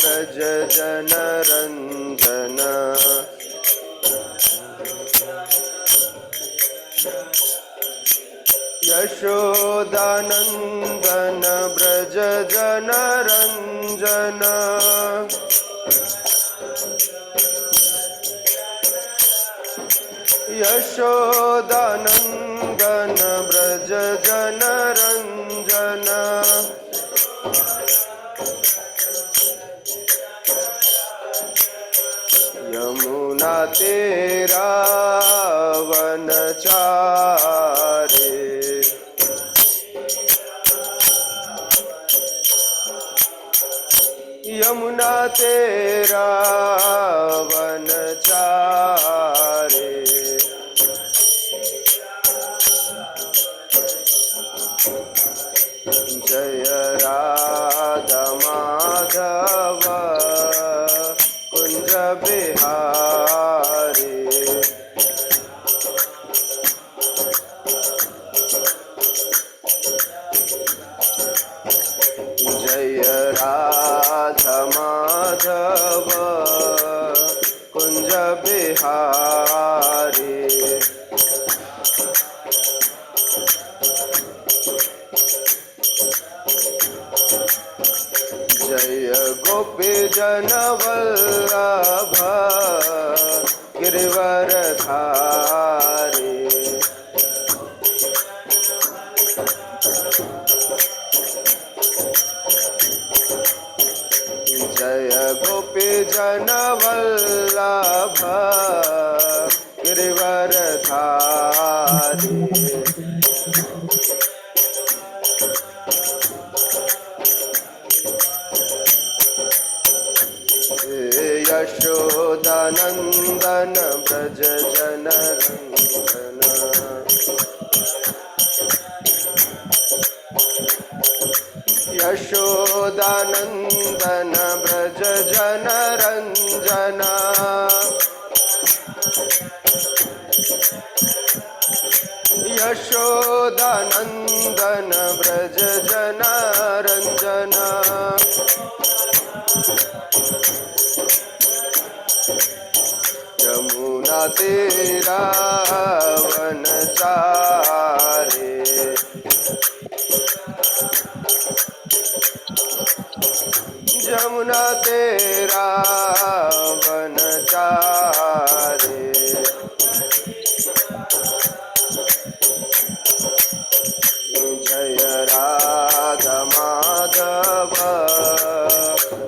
व्रज जनरञ्जन यशोदानन्दन व्रज जनरञ्जन यशोदानन्दन व्रज जनरञ्जन यमुना तेरा वनचारे यमुना तेरा वनचारे जय राधा माधव कुंज बिहारी जय राधा माधव कुंज बिहारी जय गोपी जनवल्लभ गिरिवरधारी जय गोपी जनवल्लभ गिरिवरधारी यशोदानन्दन व्रज जनरञ्जन यशोदानन्दन व्रज जनरञ्जन यशोदानन्दन व्रज जनरञ्जन यमुना तेरा वनचारे यमुना तेरा वनचारे जय राधा माधव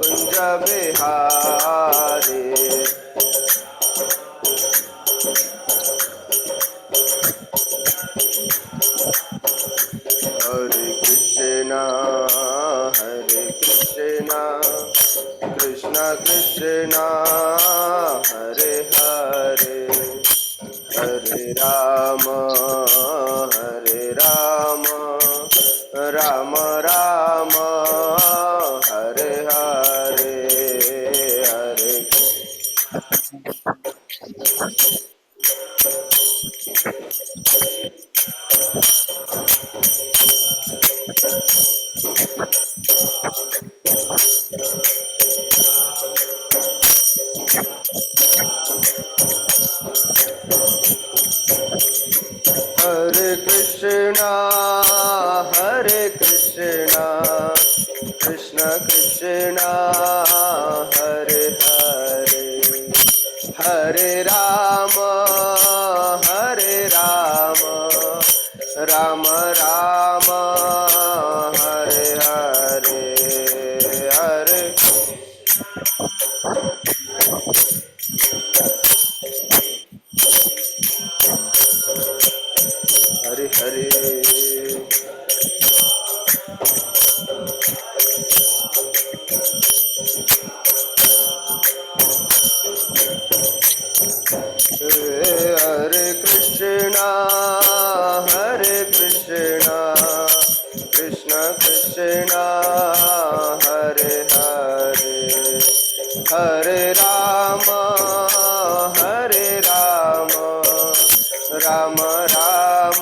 कुंज बिहारी हरे कृष्णा कृष्णा कृष्णा हरे हरे हरे राम राम राम हरे हरे हरे हरे कृष्णा कृष्णा कृष्णा हरे हरे हरे राम राम राम हरे हरे हरे हरे हरे हरे कृष्णा कृष्णा कृष्णा हरे हरे हरे राम राम राम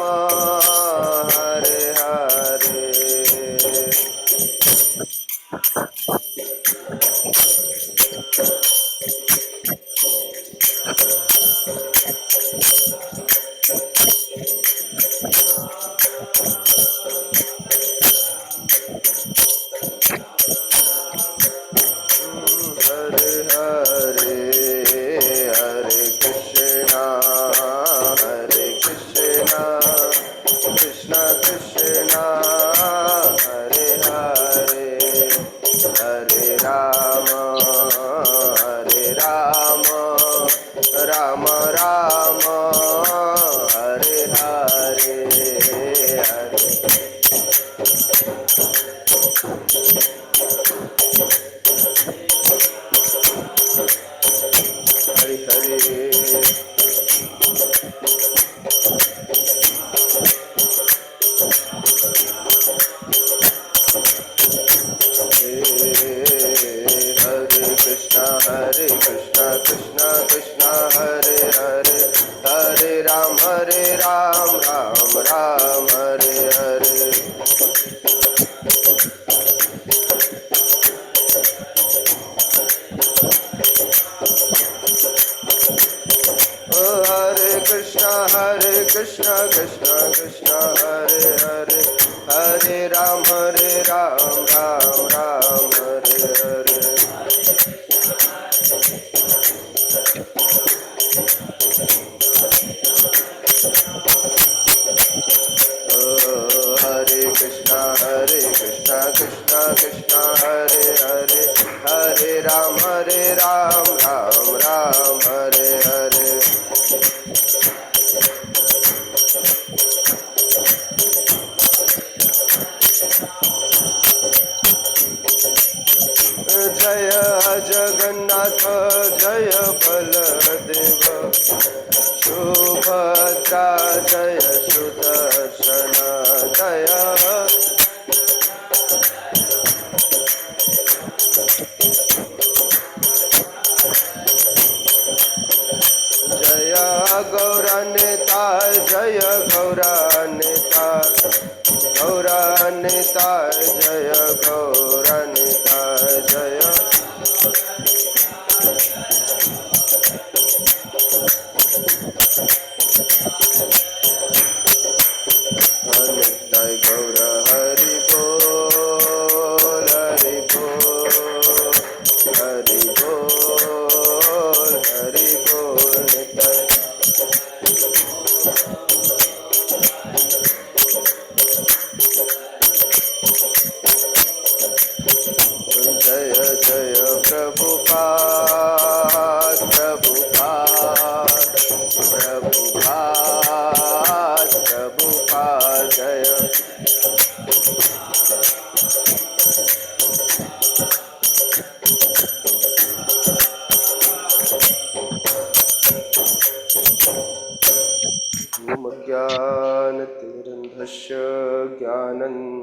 हरे हरे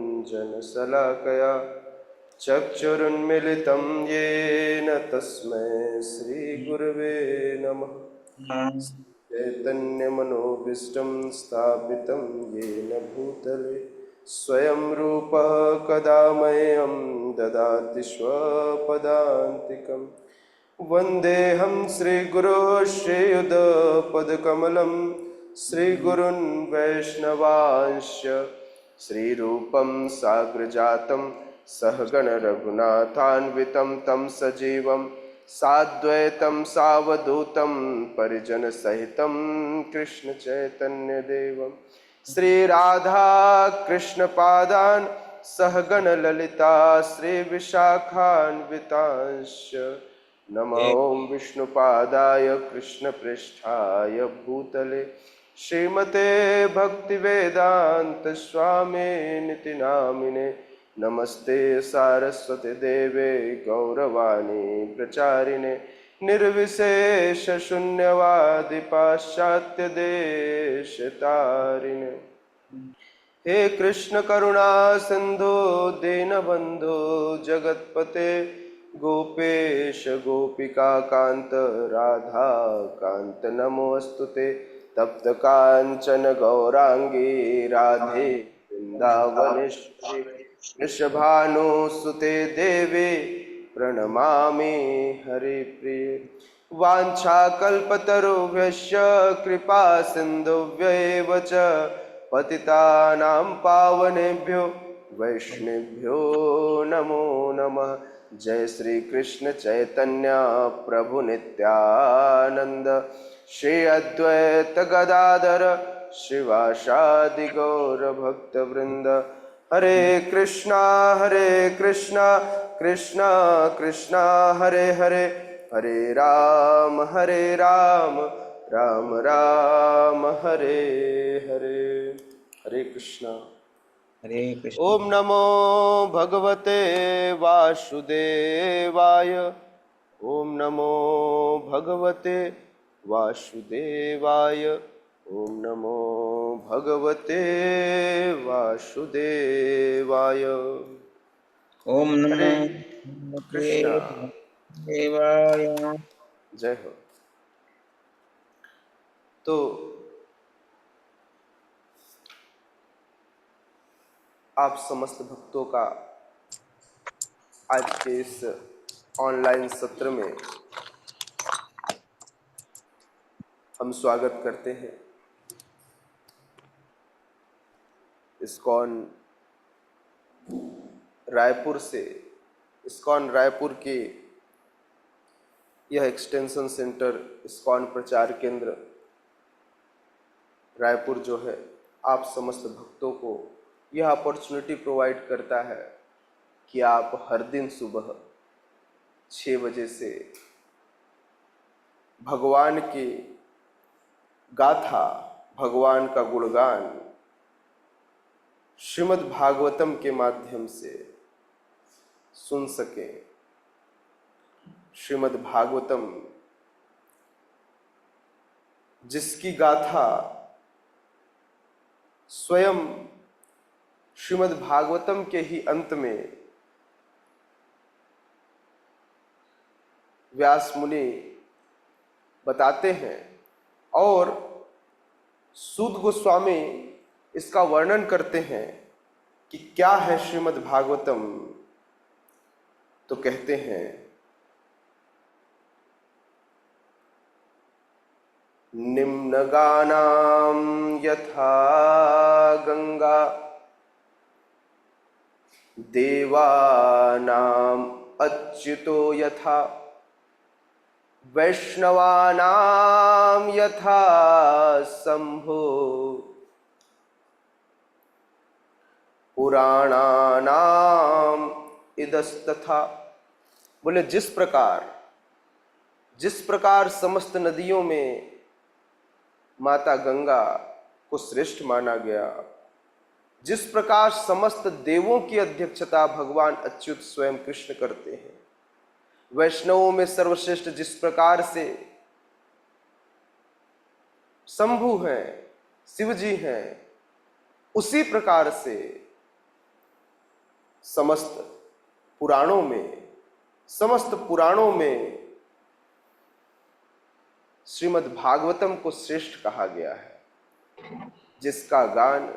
ज्ञानञ्जनशलाकया चक्षुरुन्मिलितं येन तस्मै श्रीगुरवे नमः। चैतन्यमनोभीष्टं स्थापितं येन भूतले स्वयं रूपः कदा मह्यं ददाति स्वपदान्तिकं। वन्देऽहं श्रीगुरो श्रीयुतपदकमलं श्रीगुरुन् वैष्णवांश्च श्रीरूपं साग्रजातं सहगण रघुनाथान्वितं तं सजीवं साद्वैतं सावधूतं परिजनसहितं कृष्ण चैतन्यदेवं श्रीराधा कृष्णपादान् सहगण ललिता श्रीविशाखान्वितांश्च नमो विष्णुपादाय कृष्णप्रेष्ठाय भूतले श्रीमते भक्तिवेदांत स्वामिनिति नामिने। नमस्ते सारस्वती देवे गौरवाणी प्रचारिणे निर्विशेष शून्यवादी पाश्चात्य देशतारिणे। हे कृष्ण करुणा सिंधु दीनबंधु जगतपते गोपेश गोपिका कांत राधा कांत नमोस्तुते। तप्त कांचन गौरांगी राधे वृंदावनेश्वरी वृषभानुसुते देवी प्रणमामि हरिप्रिये। वाञ्छाकल्पतरुभ्यश्च कृपा सिन्धुभ्यैव च पतितानां पावनेभ्यो वैष्णवेभ्यो नमो नमः। जय श्री कृष्ण चैतन्य प्रभु नित्यानंद, श्री अद्वैत गदाधर श्रीवासादि गौर भक्त वृंद। हरे कृष्णा कृष्णा कृष्णा हरे हरे, हरे राम राम राम हरे हरे। हरे कृष्णा। हरे कृष्ण। ओम नमो भगवते वासुदेवाय। ओम नमो भगवते वासुदेवाय। ओम नमो भगवते वासुदेवाय। ओम नमो हरे भगवते कृष्णा। वासुदेवाय। जय हो। तो आप समस्त भक्तों का आज के इस ऑनलाइन सत्र में हम स्वागत करते हैं। इस्कॉन रायपुर से, इस्कॉन रायपुर के यह एक्सटेंशन सेंटर, इस्कॉन प्रचार केंद्र रायपुर जो है, आप समस्त भक्तों को यह अपॉर्चुनिटी प्रोवाइड करता है कि आप हर दिन सुबह 6 बजे से भगवान की गाथा, भगवान का गुणगान श्रीमद् भागवतम के माध्यम से सुन सके। श्रीमद् भागवतम जिसकी गाथा स्वयं श्रीमद् भागवतम के ही अंत में व्यास मुनि बताते हैं और सूत गोस्वामी इसका वर्णन करते हैं कि क्या है श्रीमद् भागवतम। तो कहते हैं, निम्नगानां यथा गंगा देवानां अच्युतो यथा, वैष्णवानां यथा शंभो, पुराणानां इदस्तथा। बोले जिस प्रकार समस्त नदियों में माता गंगा को श्रेष्ठ माना गया, जिस प्रकार समस्त देवों की अध्यक्षता भगवान अच्युत स्वयं कृष्ण करते हैं, वैष्णवों में सर्वश्रेष्ठ जिस प्रकार से शंभु हैं, शिव जी हैं, उसी प्रकार से समस्त पुराणों में श्रीमद् भागवतम को श्रेष्ठ कहा गया है, जिसका गान,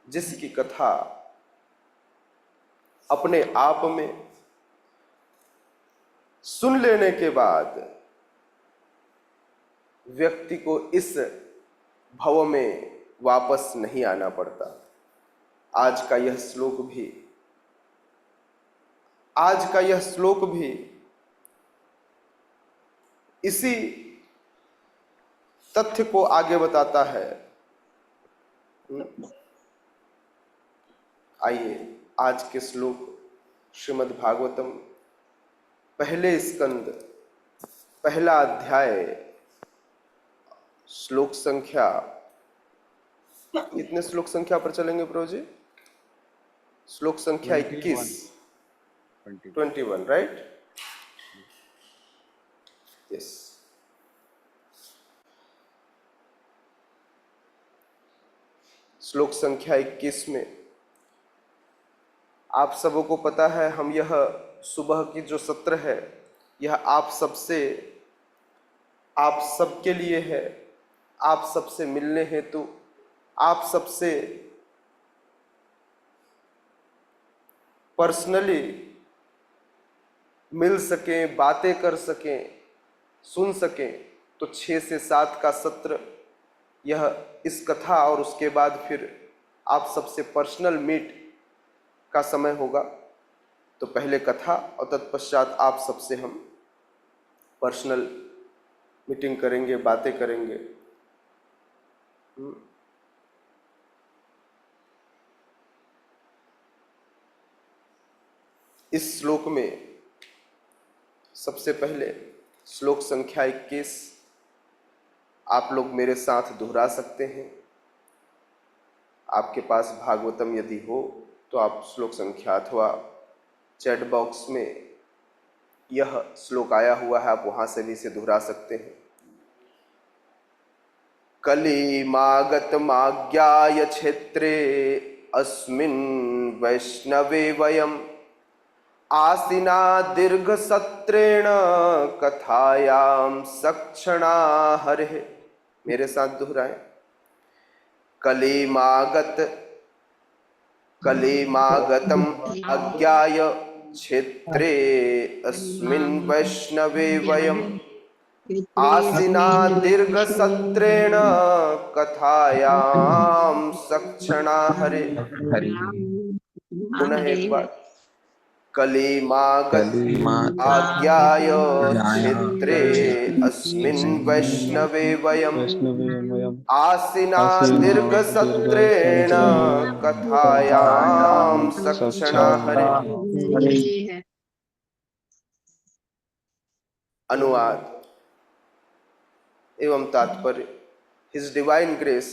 जिसकी कथा अपने आप में सुन लेने के बाद व्यक्ति को इस भव में वापस नहीं आना पड़ता। आज का यह श्लोक भी इसी तथ्य को आगे बताता है। आइए आज के श्लोक श्रीमद् भागवतम पहले स्कंद, पहला अध्याय, श्लोक संख्या, कितने श्लोक संख्या पर चलेंगे प्रभु जी? श्लोक संख्या 21, 21, राइट? यस। श्लोक संख्या 21 में आप सबों को पता है, हम यह सुबह की जो सत्र है, यह आप सबके लिए है, आप सबसे मिलने हेतु, आप सबसे पर्सनली मिल सकें, बातें कर सकें, सुन सकें, तो 6 से 7 का सत्र यह इस कथा और उसके बाद फिर आप सबसे पर्सनल मीट का समय होगा। तो पहले कथा और तत्पश्चात आप सबसे हम पर्सनल मीटिंग करेंगे, बातें करेंगे। इस श्लोक में सबसे पहले श्लोक संख्या 21 आप लोग मेरे साथ दोहरा सकते हैं। आपके पास भागवतम यदि हो तो आप श्लोक संख्या अथवा चैट बॉक्स में यह श्लोक आया हुआ है, आप वहां से भी इसे दोहरा सकते हैं। कलिमागतमाज्ञाय क्षेत्रे अस्मिन् वैष्णवे वयम् आसीना दीर्घसत्रेण कथायां सक्षणा हरिः। मेरे साथ दोहराएं। कलिमागतम अज्ञाय क्षेत्रे अस्मिन् वैष्णवे वयम् आसीना दीर्घसत्रेण कथायां सक्षणा हरिः। पुनः एक बार। कलिमागत आज्ञाय क्षेत्रे अस्मिन् वैष्णवे वयम् आसीना दीर्घसत्रेण कथायां सक्षणा हरिः। अनुवाद एवं तात्पर्य। हिज डिवाइन ग्रेस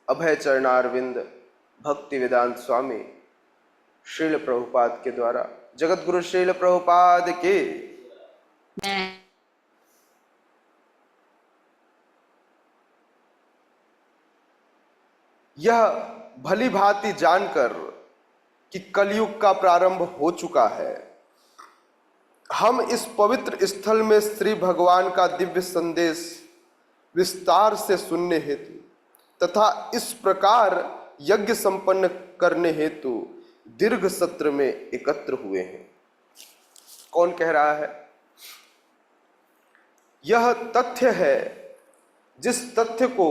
अभय चरणारविंद भक्ति वेदांत स्वामी श्रील प्रभुपाद के द्वारा, जगत गुरु श्रील प्रभुपाद के यह भली भांति जानकर कि कलयुग का प्रारंभ हो चुका है, हम इस पवित्र स्थल में श्री भगवान का दिव्य संदेश विस्तार से सुनने हेतु तथा इस प्रकार यज्ञ संपन्न करने हेतु दीर्घ सत्र में एकत्र हुए हैं। कौन कह रहा है? यह तथ्य है जिस तथ्य को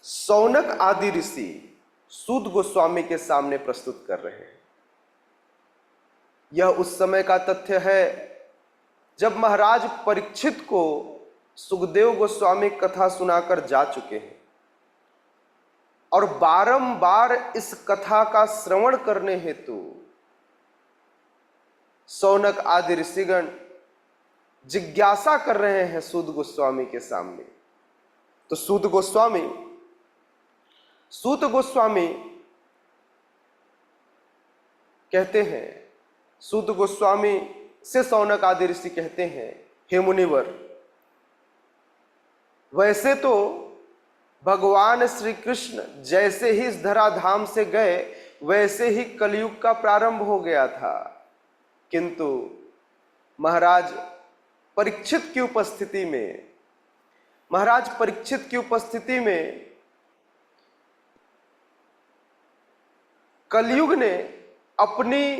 शौनक आदि ऋषि सूत गोस्वामी के सामने प्रस्तुत कर रहे हैं। यह उस समय का तथ्य है जब महाराज परीक्षित को सुखदेव गोस्वामी कथा सुनाकर जा चुके हैं और बारंबार इस कथा का श्रवण करने हेतु शौनक आदि ऋषिगण जिज्ञासा कर रहे हैं सूत गोस्वामी के सामने। तो सूत गोस्वामी कहते हैं, सूत गोस्वामी से शौनक आदि ऋषि कहते हैं, हे मुनिवर, वैसे तो भगवान श्री कृष्ण जैसे ही इस धराधाम से गए वैसे ही कलयुग का प्रारंभ हो गया था, किंतु महाराज परीक्षित की उपस्थिति में कलयुग ने अपनी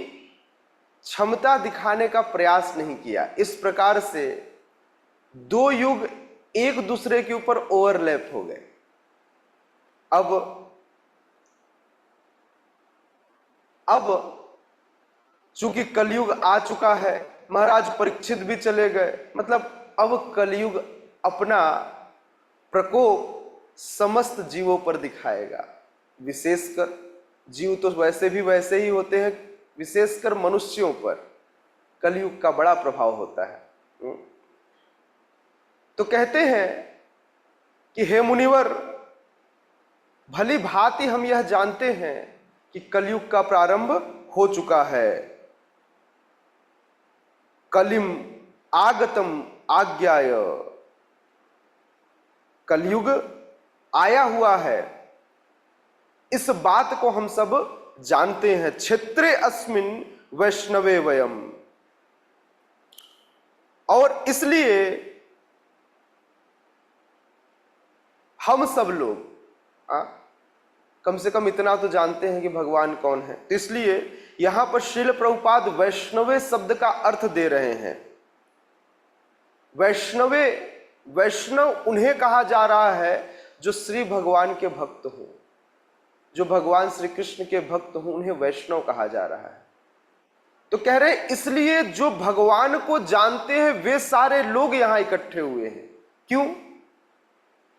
क्षमता दिखाने का प्रयास नहीं किया। इस प्रकार से दो युग एक दूसरे के ऊपर ओवरलैप हो गए। अब चूंकि कलयुग आ चुका है, महाराज परीक्षित भी चले गए, मतलब अब कलयुग अपना प्रकोप समस्त जीवों पर दिखाएगा। विशेषकर जीव तो वैसे ही होते हैं, विशेषकर मनुष्यों पर कलयुग का बड़ा प्रभाव होता है। तो कहते हैं कि हे मुनिवर, भली भांति हम यह जानते हैं कि कलयुग का प्रारंभ हो चुका है। कलिम आगतम आज्ञाय, कलयुग आया हुआ है, इस बात को हम सब जानते हैं। क्षेत्रे अस्मिन् वैष्णवे वयम्, और इसलिए हम सब लोग कम से कम इतना तो जानते हैं कि भगवान कौन है। तो इसलिए यहां पर श्रील प्रभुपाद वैष्णवे शब्द का अर्थ दे रहे हैं। वैष्णवे, वैष्णव उन्हें कहा जा रहा है जो श्री भगवान के भक्त हो, जो भगवान श्री कृष्ण के भक्त हो, उन्हें वैष्णव कहा जा रहा है। तो कह रहे हैं इसलिए जो भगवान को जानते हैं वे सारे लोग यहां इकट्ठे हुए हैं। क्यों?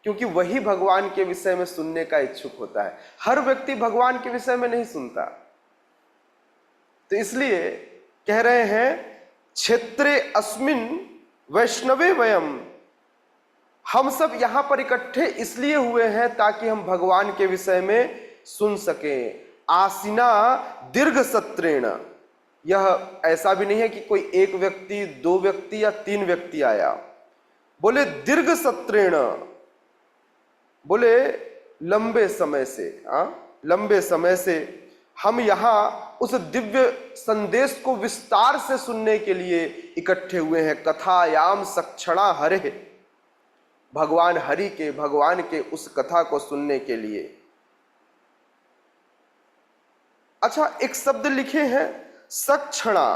क्योंकि वही भगवान के विषय में सुनने का इच्छुक होता है। हर व्यक्ति भगवान के विषय में नहीं सुनता। तो इसलिए कह रहे हैं क्षेत्रे अस्मिन वैष्णवे वयम, हम सब यहां पर इकट्ठे इसलिए हुए हैं ताकि हम भगवान के विषय में सुन सकें। आसिना दीर्घ सत्रेण, यह ऐसा भी नहीं है कि कोई एक व्यक्ति, दो व्यक्ति या तीन व्यक्ति आया। बोले दीर्घ सत्रेण, बोले लंबे समय से, लंबे समय से हम यहां उस दिव्य संदेश को विस्तार से सुनने के लिए इकट्ठे हुए हैं। कथायाम सक्षणा हरे, भगवान हरि के, भगवान के उस कथा को सुनने के लिए। अच्छा, एक शब्द लिखे हैं सक्षणा।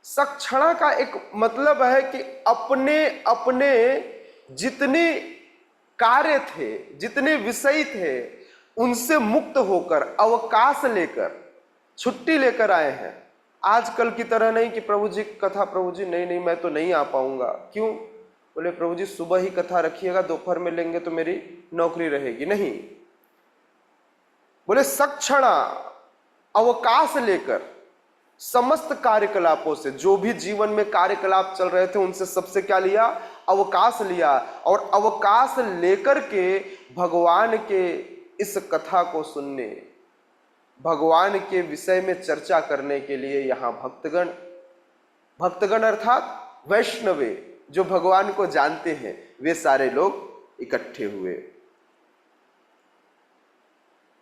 सक्षणा का एक मतलब है कि अपने अपने जितने कार्य थे, जितने विषय थे, उनसे मुक्त होकर, अवकाश लेकर, छुट्टी लेकर आए हैं। आजकल की तरह नहीं कि प्रभु जी कथा, प्रभु जी नहीं मैं तो नहीं आ पाऊंगा। क्यों? बोले प्रभु जी सुबह ही कथा रखिएगा, दोपहर में लेंगे तो मेरी नौकरी रहेगी। नहीं, बोले सक्षणा, अवकाश लेकर समस्त कार्यकलापों से, जो भी जीवन में कार्यकलाप चल रहे थे उनसे सबसे क्या लिया? अवकाश लिया। और अवकाश लेकर के भगवान के इस कथा को सुनने, भगवान के विषय में चर्चा करने के लिए यहां भक्तगण, भक्तगण अर्थात वैष्णवे, जो भगवान को जानते हैं, वे सारे लोग इकट्ठे हुए।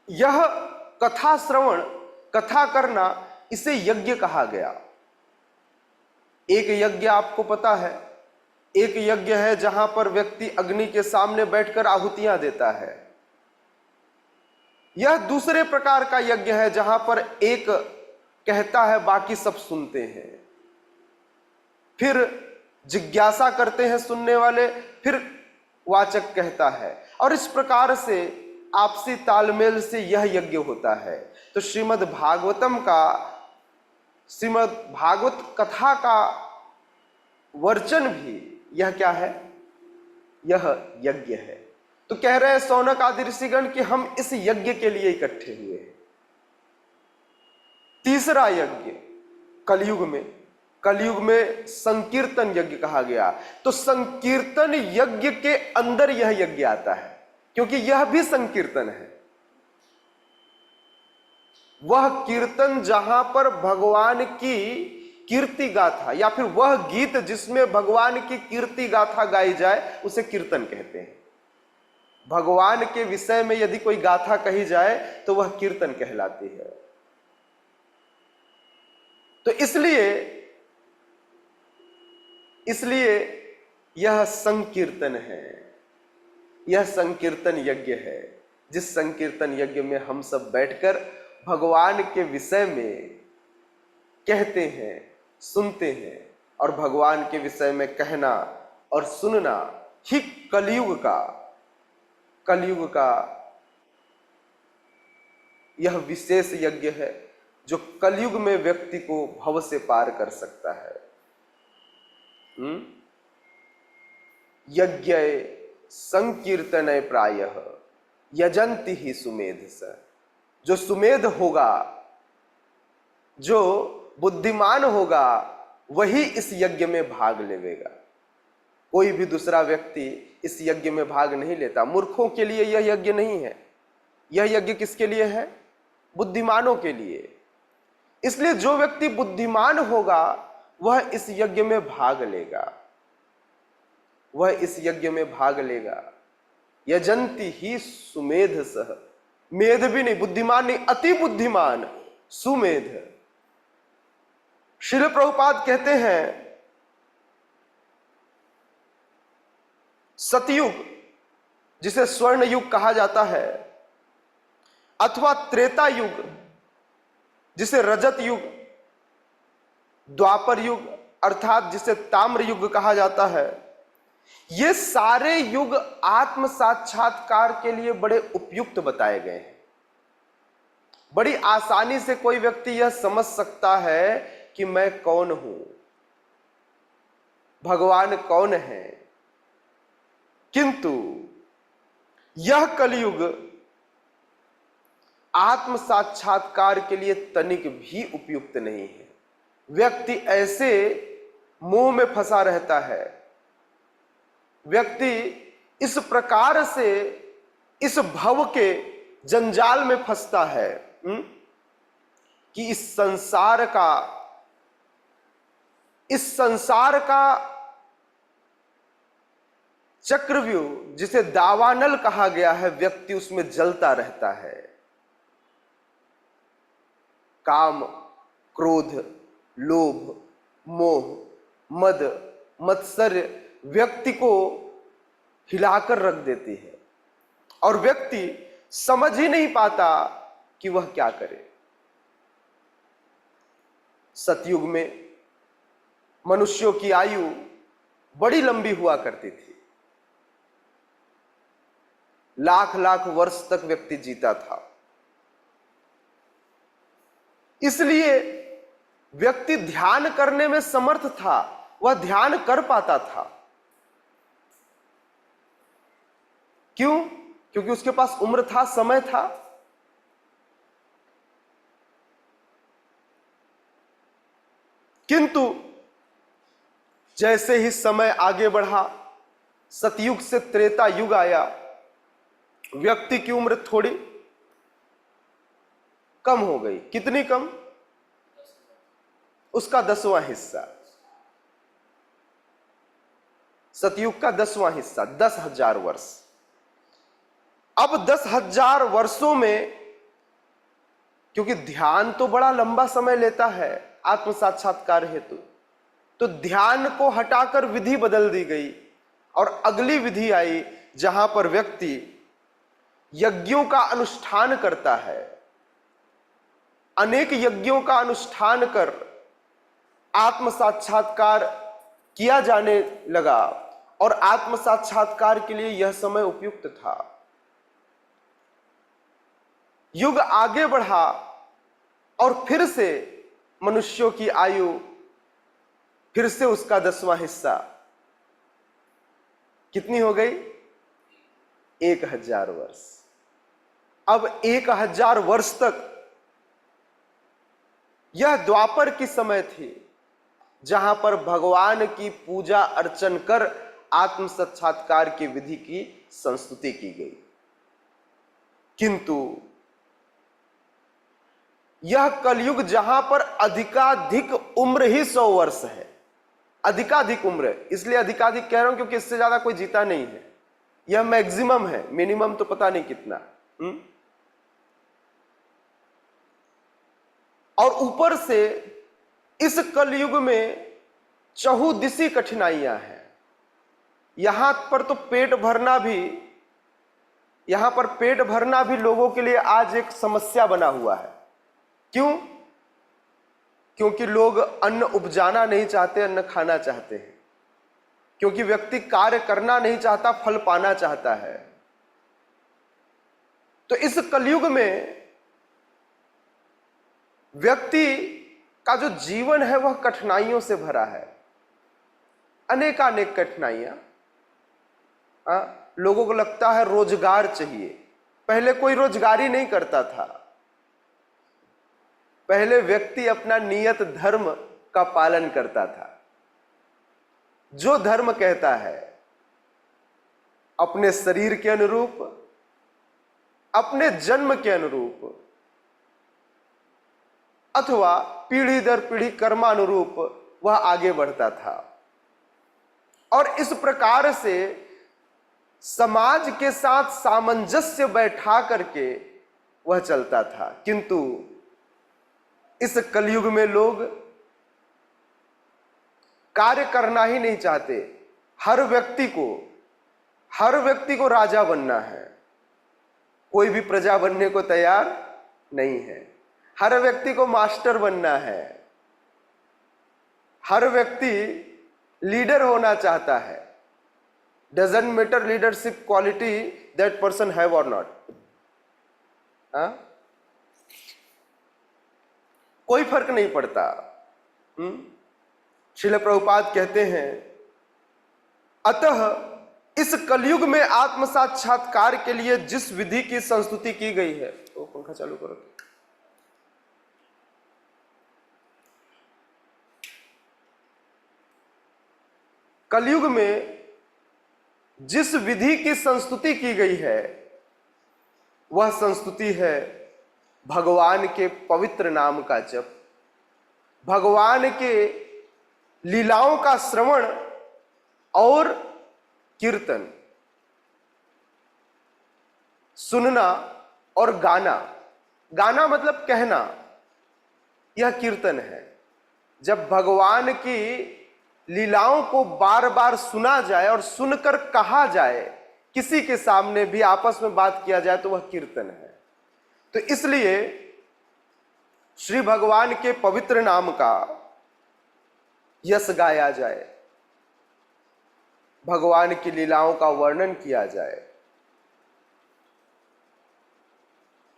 यह कथा श्रवण, कथा करना, इसे यज्ञ कहा गया। एक यज्ञ आपको पता है, एक यज्ञ है जहां पर व्यक्ति अग्नि के सामने बैठकर आहुतियां देता है। यह दूसरे प्रकार का यज्ञ है जहां पर एक कहता है, बाकी सब सुनते हैं, फिर जिज्ञासा करते हैं सुनने वाले, फिर वाचक कहता है, और इस प्रकार से आपसी तालमेल से यह यज्ञ होता है। तो श्रीमद् भागवतम का, श्रीमद् भागवत कथा का वर्चन भी यह क्या है? यह यज्ञ है। तो कह रहे हैं सौनक आदि ऋषिगण कि हम इस यज्ञ के लिए इकट्ठे हुए हैं। तीसरा यज्ञ कलयुग में, कलयुग में संकीर्तन यज्ञ कहा गया। तो संकीर्तन यज्ञ के अंदर यह यज्ञ आता है, क्योंकि यह भी संकीर्तन है। वह कीर्तन जहां पर भगवान की कीर्ति गाथा, या फिर वह गीत जिसमें भगवान की कीर्ति गाथा गाई जाए, उसे कीर्तन कहते हैं। भगवान के विषय में यदि कोई गाथा कही जाए तो वह कीर्तन कहलाती है। तो इसलिए यह संकीर्तन है, यह संकीर्तन यज्ञ है, जिस संकीर्तन यज्ञ में हम सब बैठकर भगवान के विषय में कहते हैं, सुनते हैं। और भगवान के विषय में कहना और सुनना ही कलयुग का यह विशेष यज्ञ है, जो कलयुग में व्यक्ति को भव से पार कर सकता है। यज्ञ संकीर्तन प्रायः यजंती ही सुमेध स, जो सुमेध होगा, जो बुद्धिमान होगा, वही इस यज्ञ में भाग लेवेगा। कोई भी दूसरा व्यक्ति इस यज्ञ में भाग नहीं लेता। मूर्खों के लिए यह यज्ञ नहीं है। यह यज्ञ किसके लिए है? बुद्धिमानों के लिए। इसलिए जो व्यक्ति बुद्धिमान होगा वह इस यज्ञ में भाग लेगा, वह इस यज्ञ में भाग लेगा। यजंती ही सुमेध सह, मेध भी नहीं, बुद्धिमान नहीं, अति बुद्धिमान, सुमेध। श्रील प्रभुपाद कहते हैं सतयुग, जिसे स्वर्ण युग कहा जाता है, अथवा त्रेता युग जिसे रजत युग, द्वापर युग अर्थात जिसे ताम्र युग कहा जाता है, ये सारे युग आत्म साक्षात्कार के लिए बड़े उपयुक्त बताए गए हैं। बड़ी आसानी से कोई व्यक्ति यह समझ सकता है कि मैं कौन हूं, भगवान कौन है। किंतु यह कलयुग आत्म साक्षात्कार के लिए तनिक भी उपयुक्त नहीं है। व्यक्ति ऐसे मोह में फंसा रहता है, व्यक्ति इस प्रकार से इस भव के जंजाल में फंसता है कि इस संसार का चक्रव्यूह जिसे दावानल कहा गया है, व्यक्ति उसमें जलता रहता है। काम, क्रोध, लोभ, मोह, मद, मत्सर्य व्यक्ति को हिलाकर रख देती है और व्यक्ति समझ ही नहीं पाता कि वह क्या करे। सतयुग में मनुष्यों की आयु बड़ी लंबी हुआ करती थी, लाख लाख वर्ष तक व्यक्ति जीता था। इसलिए व्यक्ति ध्यान करने में समर्थ था, वह ध्यान कर पाता था। क्यों? क्योंकि उसके पास उम्र था, समय था। किंतु जैसे ही समय आगे बढ़ा, सतयुग से त्रेता युग आया, व्यक्ति की उम्र थोड़ी कम हो गई। कितनी कम? उसका 10वां हिस्सा। सतयुग का 10वां हिस्सा, 10,000 वर्ष। अब 10,000 वर्षों में, क्योंकि ध्यान तो बड़ा लंबा समय लेता है आत्म साक्षात्कार हेतु, तो ध्यान को हटाकर विधि बदल दी गई और अगली विधि आई जहां पर व्यक्ति यज्ञों का अनुष्ठान करता है। अनेक यज्ञों का अनुष्ठान कर आत्म साक्षात्कार किया जाने लगा और आत्म साक्षात्कार के लिए यह समय उपयुक्त था। युग आगे बढ़ा और फिर से मनुष्यों की आयु, फिर से उसका 10वां हिस्सा कितनी हो गई? 1,000 वर्ष। अब 1,000 वर्ष तक यह द्वापर की समय थी जहां पर भगवान की पूजा अर्चन कर आत्म साक्षात्कार की विधि की संस्तुति की गई। किंतु यह कलयुग जहां पर अधिकाधिक उम्र ही 100 वर्ष है। अधिकाधिक उम्र, इसलिए अधिकाधिक कह रहा हूं क्योंकि इससे ज्यादा कोई जीता नहीं है। यह मैक्सिमम है, मिनिमम तो पता नहीं कितना। और ऊपर से इस कलयुग में चहुदिशी कठिनाइयां हैं। यहां पर पेट भरना भी लोगों के लिए आज एक समस्या बना हुआ है। क्यों? क्योंकि लोग अन्न उपजाना नहीं चाहते, अन्न खाना चाहते हैं। क्योंकि व्यक्ति कार्य करना नहीं चाहता, फल पाना चाहता है। तो इस कलयुग में व्यक्ति का जो जीवन है वह कठिनाइयों से भरा है। अनेकानेक कठिनाइयां। लोगों को लगता है रोजगार चाहिए। पहले कोई रोजगारी नहीं करता था। पहले व्यक्ति अपना नियत धर्म का पालन करता था। जो धर्म कहता है अपने शरीर के अनुरूप, अपने जन्म के अनुरूप अथवा पीढ़ी दर पीढ़ी कर्मानुरूप वह आगे बढ़ता था और इस प्रकार से समाज के साथ सामंजस्य बैठा करके वह चलता था। किंतु इस कलयुग में लोग कार्य करना ही नहीं चाहते। हर व्यक्ति को राजा बनना है। कोई भी प्रजा बनने को तैयार नहीं है। हर व्यक्ति को मास्टर बनना है, हर व्यक्ति लीडर होना चाहता है। Doesn't matter leadership quality that person have और नॉट। कोई फर्क नहीं पड़ता। श्रील प्रभुपाद कहते हैं, अतः इस कलयुग में आत्म साक्षात्कार के लिए जिस विधि की संस्तुति की गई है, तो पंखा चालू करो। कलयुग में जिस विधि की संस्तुति की गई है वह संस्तुति है भगवान के पवित्र नाम का जप, भगवान के लीलाओं का श्रवण और कीर्तन, सुनना और गाना। गाना मतलब कहना, यह कीर्तन है। जब भगवान की लीलाओं को बार बार सुना जाए और सुनकर कहा जाए, किसी के सामने भी आपस में बात किया जाए, तो वह कीर्तन है। तो इसलिए श्री भगवान के पवित्र नाम का यश गाया जाए, भगवान की लीलाओं का वर्णन किया जाए।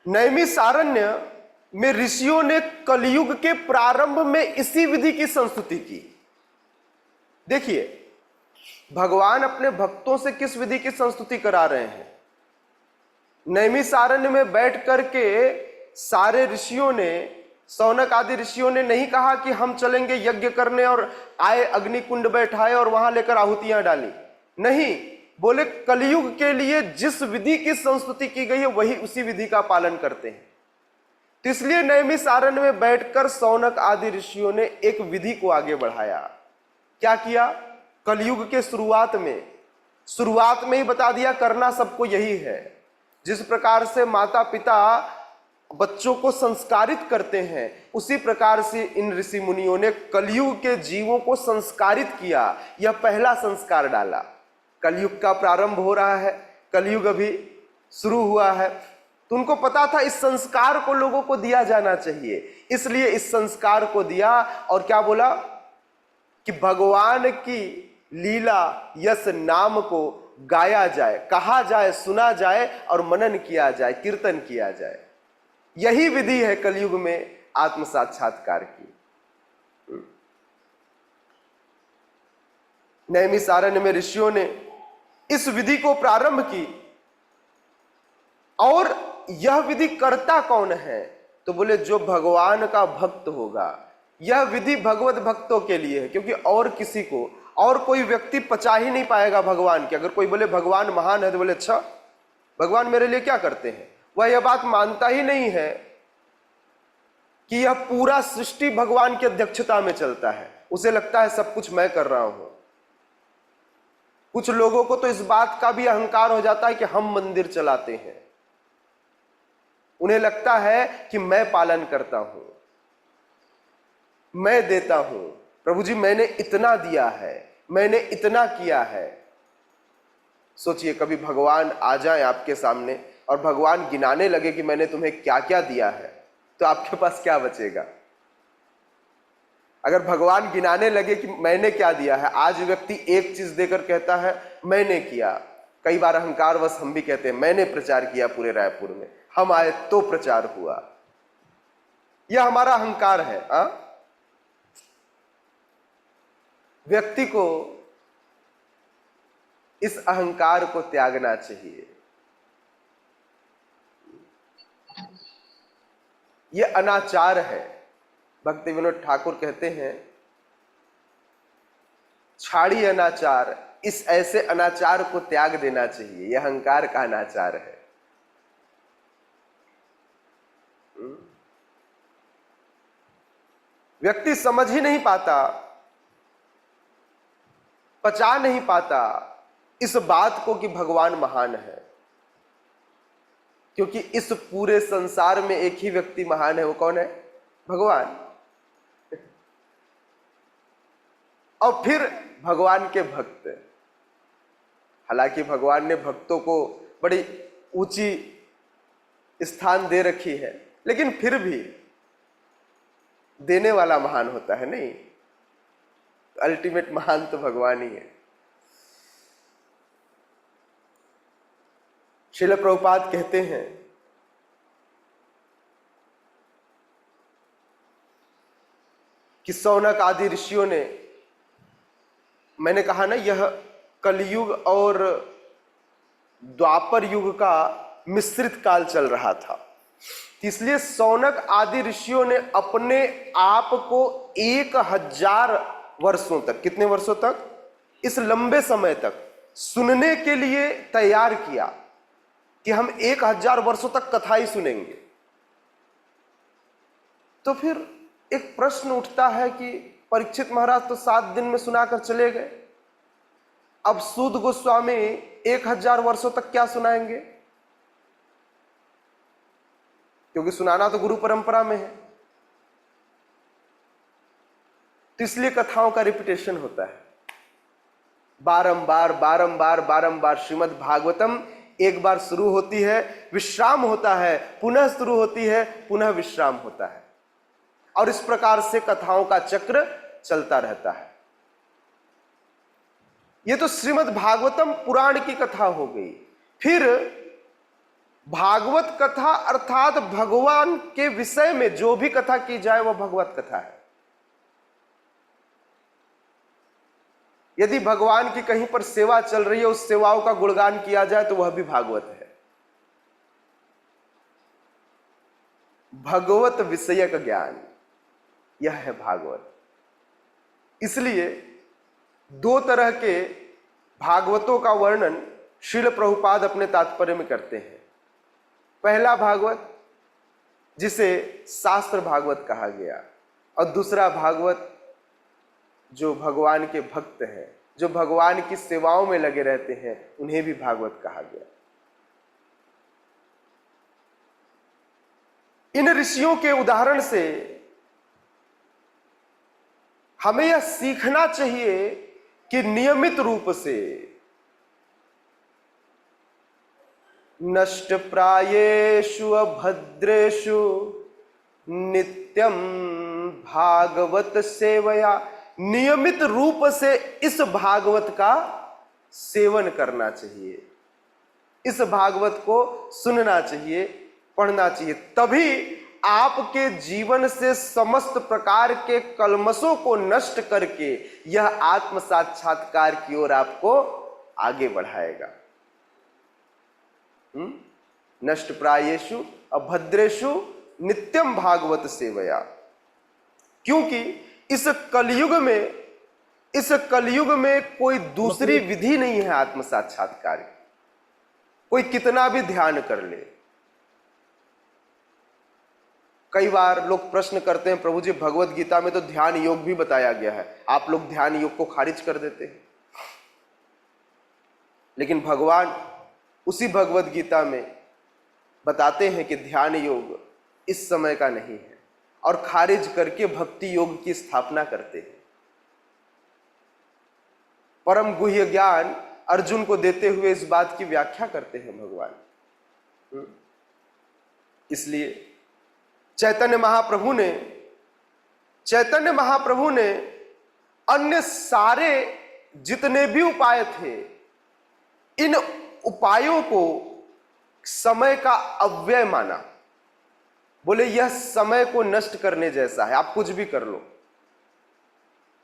नैमिषारण्य में ऋषियों ने कलयुग के प्रारंभ में इसी विधि की संस्तुति की। देखिए, भगवान अपने भक्तों से किस विधि की संस्तुति करा रहे हैं। नैमिषारण्य में बैठ करके सारे ऋषियों ने, सौनक आदि ऋषियों ने नहीं कहा कि हम चलेंगे यज्ञ करने और आए अग्निकुंड बैठाए और वहां लेकर आहुतियां डाली। नहीं, बोले कलयुग के लिए जिस विधि की संस्तुति की गई है वही उसी विधि का पालन करते हैं। तो इसलिए नैमिषारण्य में बैठकर सौनक आदि ऋषियों ने एक विधि को आगे बढ़ाया। क्या किया? कलयुग के शुरुआत में ही बता दिया करना सबको यही है। जिस प्रकार से माता पिता बच्चों को संस्कारित करते हैं, उसी प्रकार से इन ऋषि मुनियों ने कलयुग के जीवों को संस्कारित किया। यह पहला संस्कार डाला। कलयुग का प्रारंभ हो रहा है, कलयुग अभी शुरू हुआ है, तो उनको पता था इस संस्कार को लोगों को दिया जाना चाहिए, इसलिए इस संस्कार को दिया। और क्या बोला कि भगवान की लीला यश नाम को गाया जाए, कहा जाए, सुना जाए और मनन किया जाए, कीर्तन किया जाए। यही विधि है कलयुग में आत्म साक्षात्कार की। नैमिषारण्य में ऋषियों ने इस विधि को प्रारंभ की। और यह विधि करता कौन है? तो बोले जो भगवान का भक्त होगा। यह विधि भगवत भक्तों के लिए है, क्योंकि और किसी को, और कोई व्यक्ति पचा ही नहीं पाएगा भगवान के। अगर कोई बोले भगवान महान है तो बोले अच्छा, भगवान मेरे लिए क्या करते हैं, वह यह बात मानता ही नहीं है कि यह पूरा सृष्टि भगवान की अध्यक्षता में चलता है। उसे लगता है सब कुछ मैं कर रहा हूं। कुछ लोगों को तो इस बात का भी अहंकार हो जाता है कि हम मंदिर चलाते हैं। उन्हें लगता है कि मैं पालन करता हूं, मैं देता हूं, प्रभु जी मैंने इतना दिया है, मैंने इतना किया है। सोचिए, कभी भगवान आ जाए आपके सामने और भगवान गिनाने लगे कि मैंने तुम्हें क्या क्या दिया है, तो आपके पास क्या बचेगा? अगर भगवान गिनाने लगे कि मैंने क्या दिया है, आज व्यक्ति एक चीज देकर कहता है मैंने किया। कई बार अहंकारवश हम भी कहते हैं मैंने प्रचार किया पूरे रायपुर में, हम आए तो प्रचार हुआ। यह हमारा अहंकार है। व्यक्ति को इस अहंकार को त्यागना चाहिए। यह अनाचार है। भक्ति विनोद ठाकुर कहते हैं, छाड़ी अनाचार, इस ऐसे अनाचार को त्याग देना चाहिए। यह अहंकार का अनाचार है। व्यक्ति समझ ही नहीं पाता, पचा नहीं पाता इस बात को कि भगवान महान है। क्योंकि इस पूरे संसार में एक ही व्यक्ति महान है। वो कौन है? भगवान। और फिर भगवान के भक्त। हालांकि भगवान ने भक्तों को बड़ी ऊंची स्थान दे रखी है, लेकिन फिर भी देने वाला महान होता है, नहीं? अल्टीमेट महान तो भगवान ही है। श्रील प्रभुपाद कहते हैं कि शौनक आदि ऋषियों ने, मैंने कहा ना यह कलयुग और द्वापर युग का मिश्रित काल चल रहा था, इसलिए शौनक आदि ऋषियों ने अपने आप को 1000 वर्षों तक, कितने वर्षों तक? इस लंबे समय तक सुनने के लिए तैयार किया कि हम 1000 वर्षों तक कथा ही सुनेंगे। तो फिर एक प्रश्न उठता है कि परीक्षित महाराज तो 7 दिन में सुनाकर चले गए, अब सूत गोस्वामी 1000 वर्षों तक क्या सुनाएंगे? क्योंकि सुनाना तो गुरु परंपरा में है, तो इसलिए कथाओं का रिपीटेशन होता है। बारंबार बारंबार बारंबार श्रीमद् भागवतम एक बार शुरू होती है, विश्राम होता है, पुनः शुरू होती है, पुनः विश्राम होता है, और इस प्रकार से कथाओं का चक्र चलता रहता है। यह तो श्रीमद् भागवतम पुराण की कथा हो गई। फिर भागवत कथा अर्थात भगवान के विषय में जो भी कथा की जाए वह भगवत कथा है। यदि भगवान की कहीं पर सेवा चल रही है, उस सेवाओं का गुणगान किया जाए तो वह भी भागवत है। भगवत विषयक ज्ञान, यह है भागवत। इसलिए 2 तरह के भागवतों का वर्णन श्रील प्रभुपाद अपने तात्पर्य में करते हैं। पहला भागवत जिसे शास्त्र भागवत कहा गया, और दूसरा भागवत जो भगवान के भक्त हैं, जो भगवान की सेवाओं में लगे रहते हैं, उन्हें भी भागवत कहा गया। इन ऋषियों के उदाहरण से हमें यह सीखना चाहिए कि नियमित रूप से नष्ट प्रायेषु अभद्रेषु नित्यम भागवत सेवया, नियमित रूप से इस भागवत का सेवन करना चाहिए, इस भागवत को सुनना चाहिए, पढ़ना चाहिए। तभी आपके जीवन से समस्त प्रकार के कलमशों को नष्ट करके यह आत्म साक्षात्कार की ओर आपको आगे बढ़ाएगा। नष्ट प्रायेषु अभद्रेषु नित्यम भागवत सेवया, क्योंकि इस कलयुग में कोई दूसरी विधि नहीं है आत्म साक्षात्कार की। कोई कितना भी ध्यान कर ले। कई बार लोग प्रश्न करते हैं, प्रभु जी भगवत गीता में तो ध्यान योग भी बताया गया है, आप लोग ध्यान योग को खारिज कर देते हैं। लेकिन भगवान उसी भगवत गीता में बताते हैं कि ध्यान योग इस समय का नहीं है, और खारिज करके भक्ति योग की स्थापना करते हैं। परम गुह्य ज्ञान अर्जुन को देते हुए इस बात की व्याख्या करते हैं भगवान। इसलिए चैतन्य महाप्रभु ने अन्य सारे जितने भी उपाय थे, इन उपायों को समय का अव्यय माना। बोले यह समय को नष्ट करने जैसा है, आप कुछ भी कर लो,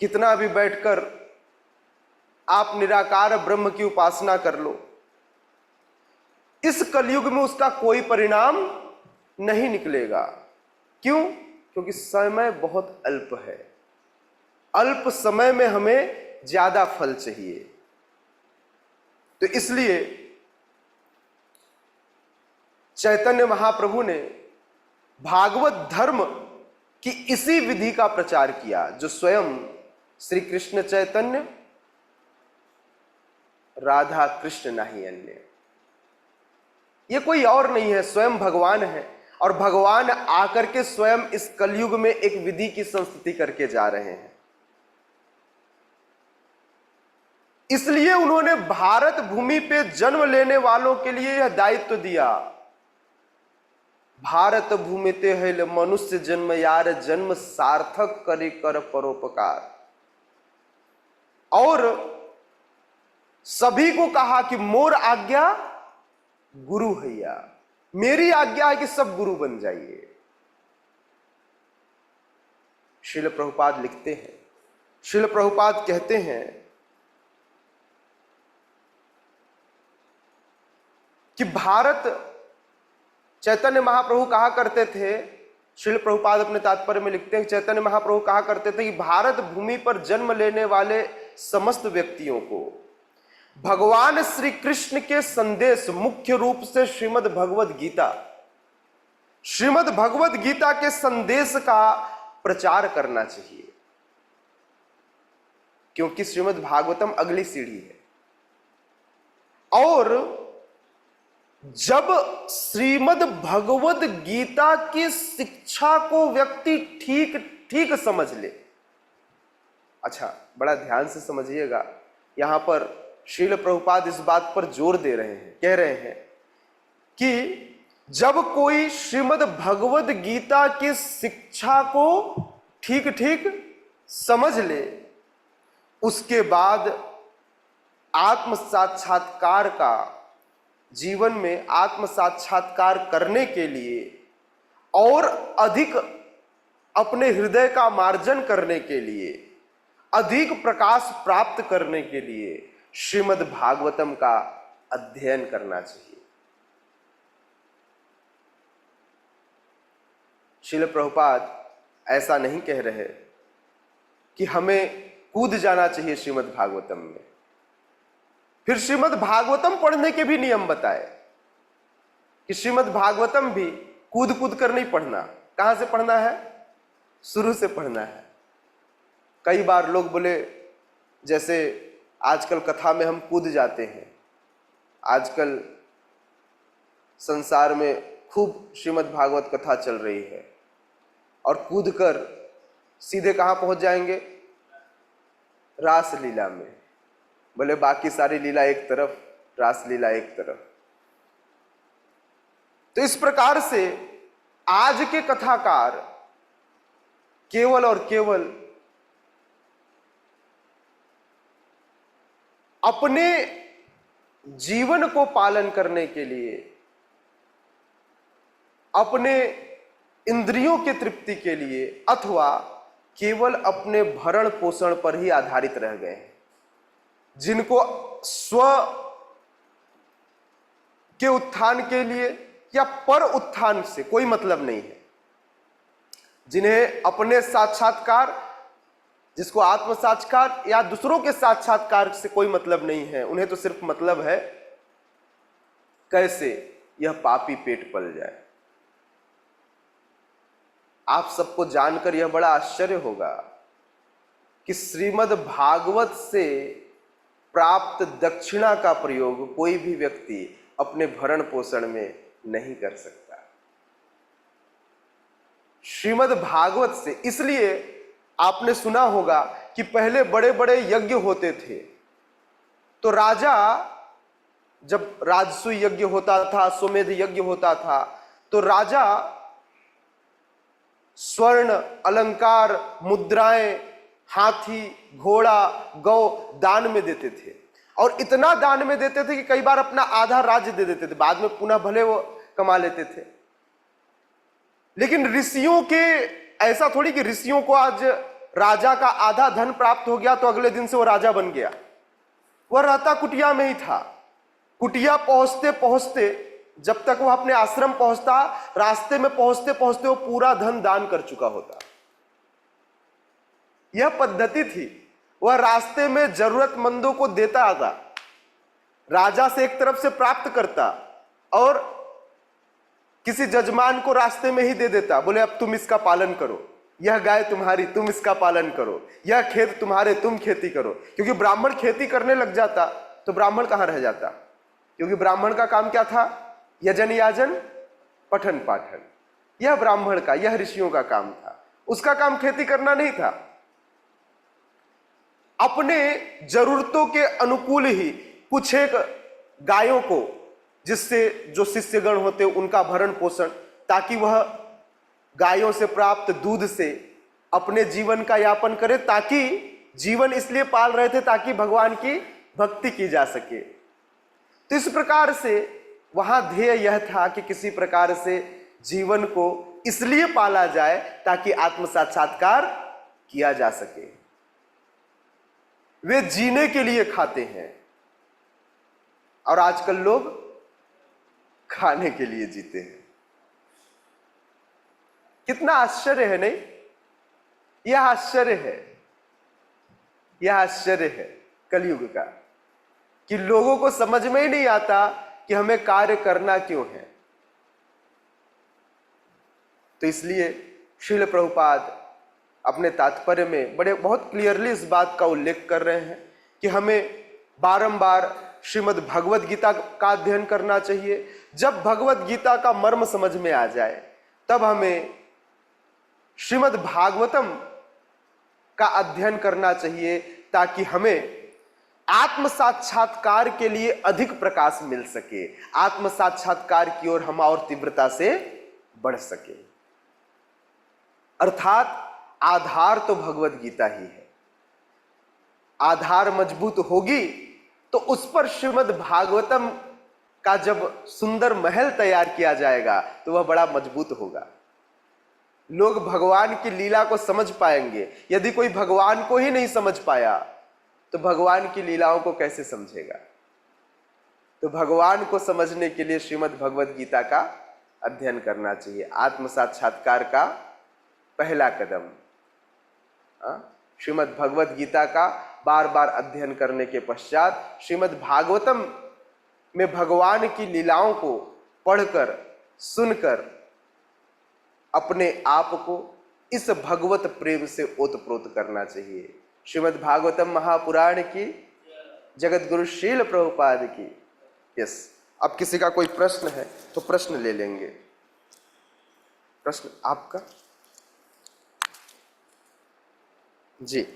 कितना भी बैठकर आप निराकार ब्रह्म की उपासना कर लो, इस कलयुग में उसका कोई परिणाम नहीं निकलेगा। क्यों? क्योंकि समय बहुत अल्प है, अल्प समय में हमें ज्यादा फल चाहिए। तो इसलिए चैतन्य महाप्रभु ने भागवत धर्म की इसी विधि का प्रचार किया जो स्वयं श्री कृष्ण चैतन्य, राधा कृष्ण नहीं अन्य। ये कोई और नहीं है, स्वयं भगवान है, और भगवान आकर के स्वयं इस कलयुग में एक विधि की संस्तुति करके जा रहे हैं। इसलिए उन्होंने भारत भूमि पे जन्म लेने वालों के लिए यह दायित्व दिया भारत भूमि ते हैल मनुष्य जन्म यार, जन्म सार्थक करे कर परोपकार। और सभी को कहा कि मोर आज्ञा गुरु हैया, मेरी आज्ञा है कि सब गुरु बन जाइए। श्रील प्रभुपाद लिखते हैं, श्रील प्रभुपाद कहते हैं कि भारत, चैतन्य महाप्रभु कहा करते थे, श्रील प्रभुपाद अपने तात्पर्य में लिखते हैं, चैतन्य महाप्रभु कहा करते थे कि भारत भूमि पर जन्म लेने वाले समस्त व्यक्तियों को भगवान श्री कृष्ण के संदेश, मुख्य रूप से श्रीमद् भगवद गीता, श्रीमद् भगवद गीता के संदेश का प्रचार करना चाहिए, क्योंकि श्रीमद् भागवतम अगली सीढ़ी है। और जब श्रीमद् भगवद गीता की शिक्षा को व्यक्ति ठीक ठीक समझ ले, अच्छा बड़ा ध्यान से समझिएगा, यहां पर श्रील प्रभुपाद इस बात पर जोर दे रहे हैं, कह रहे हैं कि जब कोई श्रीमद् भगवद गीता की शिक्षा को ठीक ठीक समझ ले, उसके बाद आत्म साक्षात्कार का, जीवन में आत्म साक्षात्कार करने के लिए और अधिक अपने हृदय का मार्जन करने के लिए, अधिक प्रकाश प्राप्त करने के लिए श्रीमद् भागवतम का अध्ययन करना चाहिए। श्रील प्रभुपाद ऐसा नहीं कह रहे कि हमें कूद जाना चाहिए श्रीमद् भागवतम में, फिर श्रीमद् भागवतम पढ़ने के भी नियम बताए कि श्रीमद् भागवतम भी कूद कूद कर नहीं पढ़ना। कहां से पढ़ना है? शुरू से पढ़ना है। कई बार लोग बोले, जैसे आजकल कथा में हम कूद जाते हैं, आजकल संसार में खूब श्रीमद् भागवत कथा चल रही है, और कूद कर सीधे कहां पहुंच जाएंगे? रास लीला में। बोले बाकी सारी लीला एक तरफ, रास लीला एक तरफ। तो इस प्रकार से आज के कथाकार केवल और केवल अपने जीवन को पालन करने के लिए, अपने इंद्रियों के तृप्ति के लिए, अथवा केवल अपने भरण पोषण पर ही आधारित रह गए हैं, जिनको स्व के उत्थान के लिए या पर उत्थान से कोई मतलब नहीं है, जिन्हें अपने साक्षात्कार, जिसको आत्म साक्षात्कार या दूसरों के साक्षात्कार से कोई मतलब नहीं है, उन्हें तो सिर्फ मतलब है कैसे यह पापी पेट पल जाए। आप सबको जानकर यह बड़ा आश्चर्य होगा कि श्रीमद् भागवत से प्राप्त दक्षिणा का प्रयोग कोई भी व्यक्ति अपने भरण पोषण में नहीं कर सकता। श्रीमद् भागवत से, इसलिए आपने सुना होगा कि पहले बड़े बड़े यज्ञ होते थे, तो राजा, जब राजसूय यज्ञ होता था, अश्वमेध यज्ञ होता था, तो राजा स्वर्ण, अलंकार, मुद्राएं, हाथी, घोड़ा, गौ दान में देते थे, और इतना दान में देते थे कि कई बार अपना आधा राज्य दे देते थे, बाद में पुनः भले वो कमा लेते थे। लेकिन ऋषियों के ऐसा थोड़ी कि ऋषियों को आज राजा का आधा धन प्राप्त हो गया तो अगले दिन से वो राजा बन गया। वह रहता कुटिया में ही था। कुटिया पहुंचते पहुंचते, जब तक वह अपने आश्रम पहुंचता, रास्ते में पहुंचते पहुंचते वो पूरा धन दान कर चुका होता। यह पद्धति थी। वह रास्ते में जरूरतमंदों को देता आता, राजा से एक तरफ से प्राप्त करता और किसी जजमान को रास्ते में ही दे देता। बोले अब तुम इसका पालन करो, यह गाय तुम्हारी, तुम इसका पालन करो, यह खेत तुम्हारे, तुम खेती करो। क्योंकि ब्राह्मण खेती करने लग जाता तो ब्राह्मण कहां रह जाता, क्योंकि ब्राह्मण का काम क्या था? यजन याजन पठन पाठन। यह ब्राह्मण का, यह ऋषियों का काम था। उसका काम खेती करना नहीं था। अपने जरूरतों के अनुकूल ही कुछ एक गायों को, जिससे जो शिष्यगण होते उनका भरण पोषण, ताकि वह गायों से प्राप्त दूध से अपने जीवन का यापन करे, ताकि जीवन इसलिए पाल रहे थे ताकि भगवान की भक्ति की जा सके। तो इस प्रकार से वहां ध्येय यह था कि किसी प्रकार से जीवन को इसलिए पाला जाए ताकि आत्म साक्षात्कार किया जा सके। वे जीने के लिए खाते हैं और आजकल लोग खाने के लिए जीते हैं। कितना आश्चर्य है, नहीं? यह आश्चर्य है, यह आश्चर्य है कलयुग का कि लोगों को समझ में ही नहीं आता कि हमें कार्य करना क्यों है। तो इसलिए श्रील प्रभुपाद अपने तात्पर्य में बहुत क्लियरली इस बात का उल्लेख कर रहे हैं कि हमें बारंबार श्रीमद् भगवद गीता का अध्ययन करना चाहिए। जब भगवद गीता का मर्म समझ में आ जाए तब हमें श्रीमद् भागवतम का अध्ययन करना चाहिए, ताकि हमें आत्म साक्षात्कार के लिए अधिक प्रकाश मिल सके, आत्म साक्षात्कार की ओर हम और तीव्रता से बढ़ सके। अर्थात आधार तो भगवद गीता ही है। आधार मजबूत होगी तो उस पर श्रीमद् भागवतम का जब सुंदर महल तैयार किया जाएगा तो वह बड़ा मजबूत होगा। लोग भगवान की लीला को समझ पाएंगे। यदि कोई भगवान को ही नहीं समझ पाया तो भगवान की लीलाओं को कैसे समझेगा? तो भगवान को समझने के लिए श्रीमद् भगवद गीता का अध्ययन करना चाहिए। आत्म साक्षात्कार का पहला कदम श्रीमद् भगवद गीता का बार बार अध्ययन करने के पश्चात श्रीमद् भागवतम में भगवान की लीलाओं को पढ़कर सुनकर अपने आप को इस भगवत प्रेम से ओतप्रोत करना चाहिए। श्रीमद् भागवतम महापुराण की, जगत गुरु श्रील प्रभुपाद की। यस, अब किसी का कोई प्रश्न है तो प्रश्न ले लेंगे। प्रश्न आपका? जी।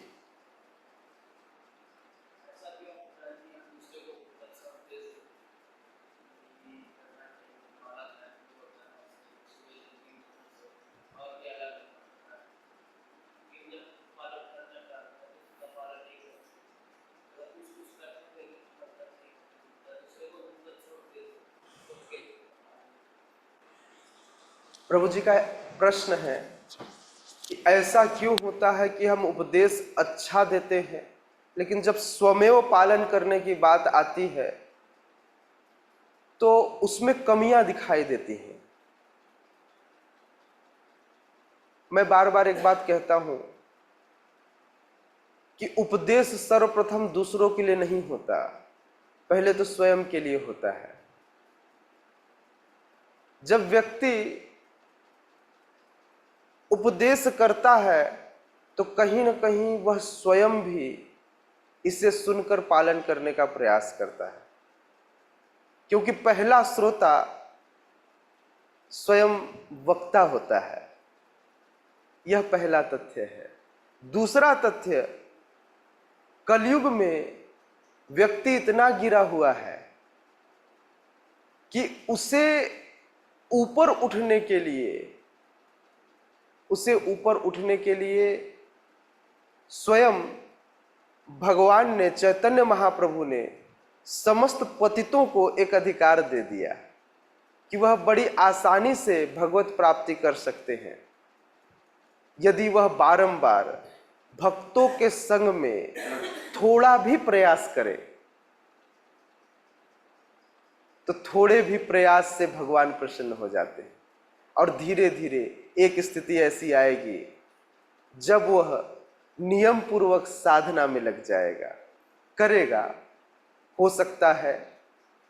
प्रभु जी का प्रश्न है कि ऐसा क्यों होता है कि हम उपदेश अच्छा देते हैं लेकिन जब स्वमेव पालन करने की बात आती है तो उसमें कमियां दिखाई देती हैं। मैं बार बार एक बात कहता हूं कि उपदेश सर्वप्रथम दूसरों के लिए नहीं होता, पहले तो स्वयं के लिए होता है। जब व्यक्ति उपदेश करता है तो कहीं न कहीं वह स्वयं भी इसे सुनकर पालन करने का प्रयास करता है, क्योंकि पहला श्रोता स्वयं वक्ता होता है। यह पहला तथ्य है। दूसरा तथ्य, कलयुग में व्यक्ति इतना गिरा हुआ है कि उसे ऊपर उठने के लिए स्वयं भगवान ने, चैतन्य महाप्रभु ने समस्त पतितों को एक अधिकार दे दिया कि वह बड़ी आसानी से भगवत प्राप्ति कर सकते हैं यदि वह बारंबार भक्तों के संग में थोड़ा भी प्रयास करे। तो थोड़े भी प्रयास से भगवान प्रसन्न हो जाते हैं और धीरे धीरे एक स्थिति ऐसी आएगी जब वह नियम पूर्वक साधना में लग जाएगा, करेगा। हो सकता है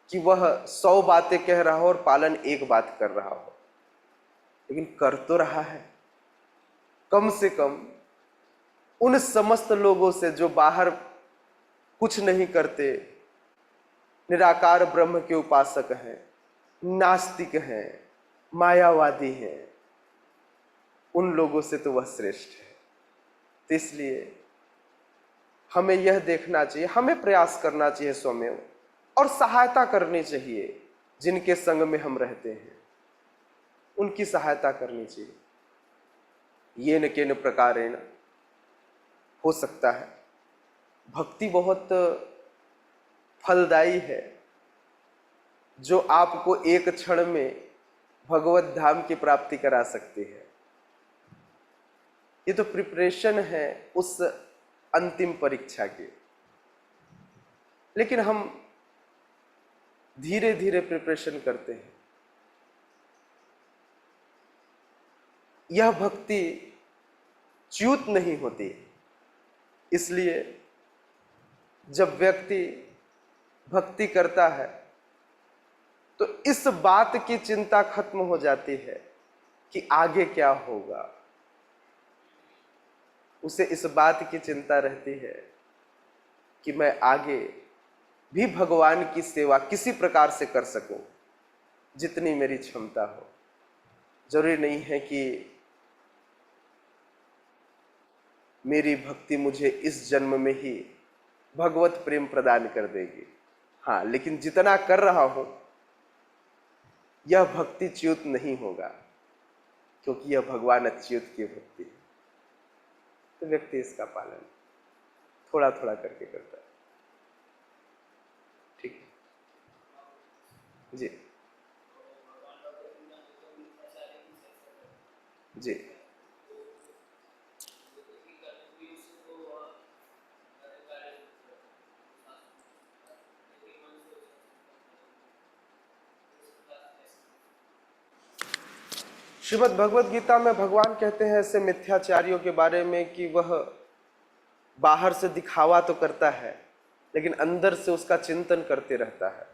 कि वह 100 बातें कह रहा हो और पालन एक बात कर रहा हो, लेकिन कर तो रहा है। कम से कम उन समस्त लोगों से जो बाहर कुछ नहीं करते, निराकार ब्रह्म के उपासक हैं, नास्तिक हैं, मायावादी हैं, उन लोगों से तो वह श्रेष्ठ है। तो इसलिए हमें यह देखना चाहिए, हमें प्रयास करना चाहिए स्वयं, और सहायता करनी चाहिए जिनके संग में हम रहते हैं। उनकी सहायता करनी चाहिए। येन केन प्रकारेण हो सकता है। भक्ति बहुत फलदायी है जो आपको एक क्षण में भगवत धाम की प्राप्ति करा सकती है। ये तो प्रिपरेशन है उस अंतिम परीक्षा की, लेकिन हम धीरे धीरे प्रिपरेशन करते हैं। यह भक्ति च्युत नहीं होती, इसलिए जब व्यक्ति भक्ति करता है तो इस बात की चिंता खत्म हो जाती है कि आगे क्या होगा। उसे इस बात की चिंता रहती है कि मैं आगे भी भगवान की सेवा किसी प्रकार से कर सकूं, जितनी मेरी क्षमता हो। जरूरी नहीं है कि मेरी भक्ति मुझे इस जन्म में ही भगवत प्रेम प्रदान कर देगी। हाँ, लेकिन जितना कर रहा हूं यह भक्ति च्युत नहीं होगा, क्योंकि यह भगवान अच्युत की भक्ति है। तो व्यक्ति इसका पालन थोड़ा थोड़ा करके करता है। ठीक है जी। जी श्रीमद् भगवद गीता में भगवान कहते हैं ऐसे मिथ्याचारियों के बारे में कि वह बाहर से दिखावा तो करता है लेकिन अंदर से उसका चिंतन करते रहता है।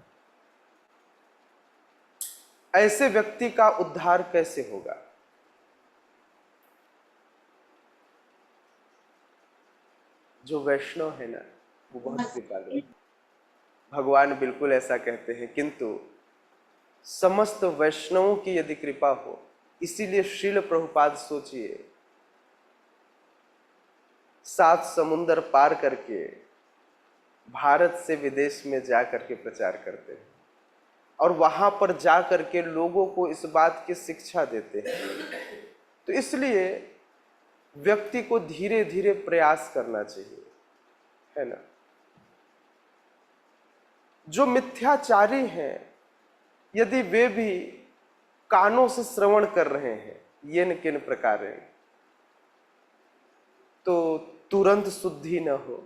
ऐसे व्यक्ति का उद्धार कैसे होगा? जो वैष्णव है ना, वो बहुत कृपालु है। भगवान बिल्कुल ऐसा कहते हैं, किंतु समस्त वैष्णवों की यदि कृपा हो, इसीलिए श्रील प्रभुपाद सोचिए 7 समुंदर पार करके भारत से विदेश में जा करके प्रचार करते हैं और वहां पर जा करके लोगों को इस बात की शिक्षा देते हैं। तो इसलिए व्यक्ति को धीरे धीरे प्रयास करना चाहिए, है ना। जो मिथ्याचारी हैं, यदि वे भी कानों से श्रवण कर रहे हैं येन केन प्रकारेण, तो तुरंत शुद्धि न हो।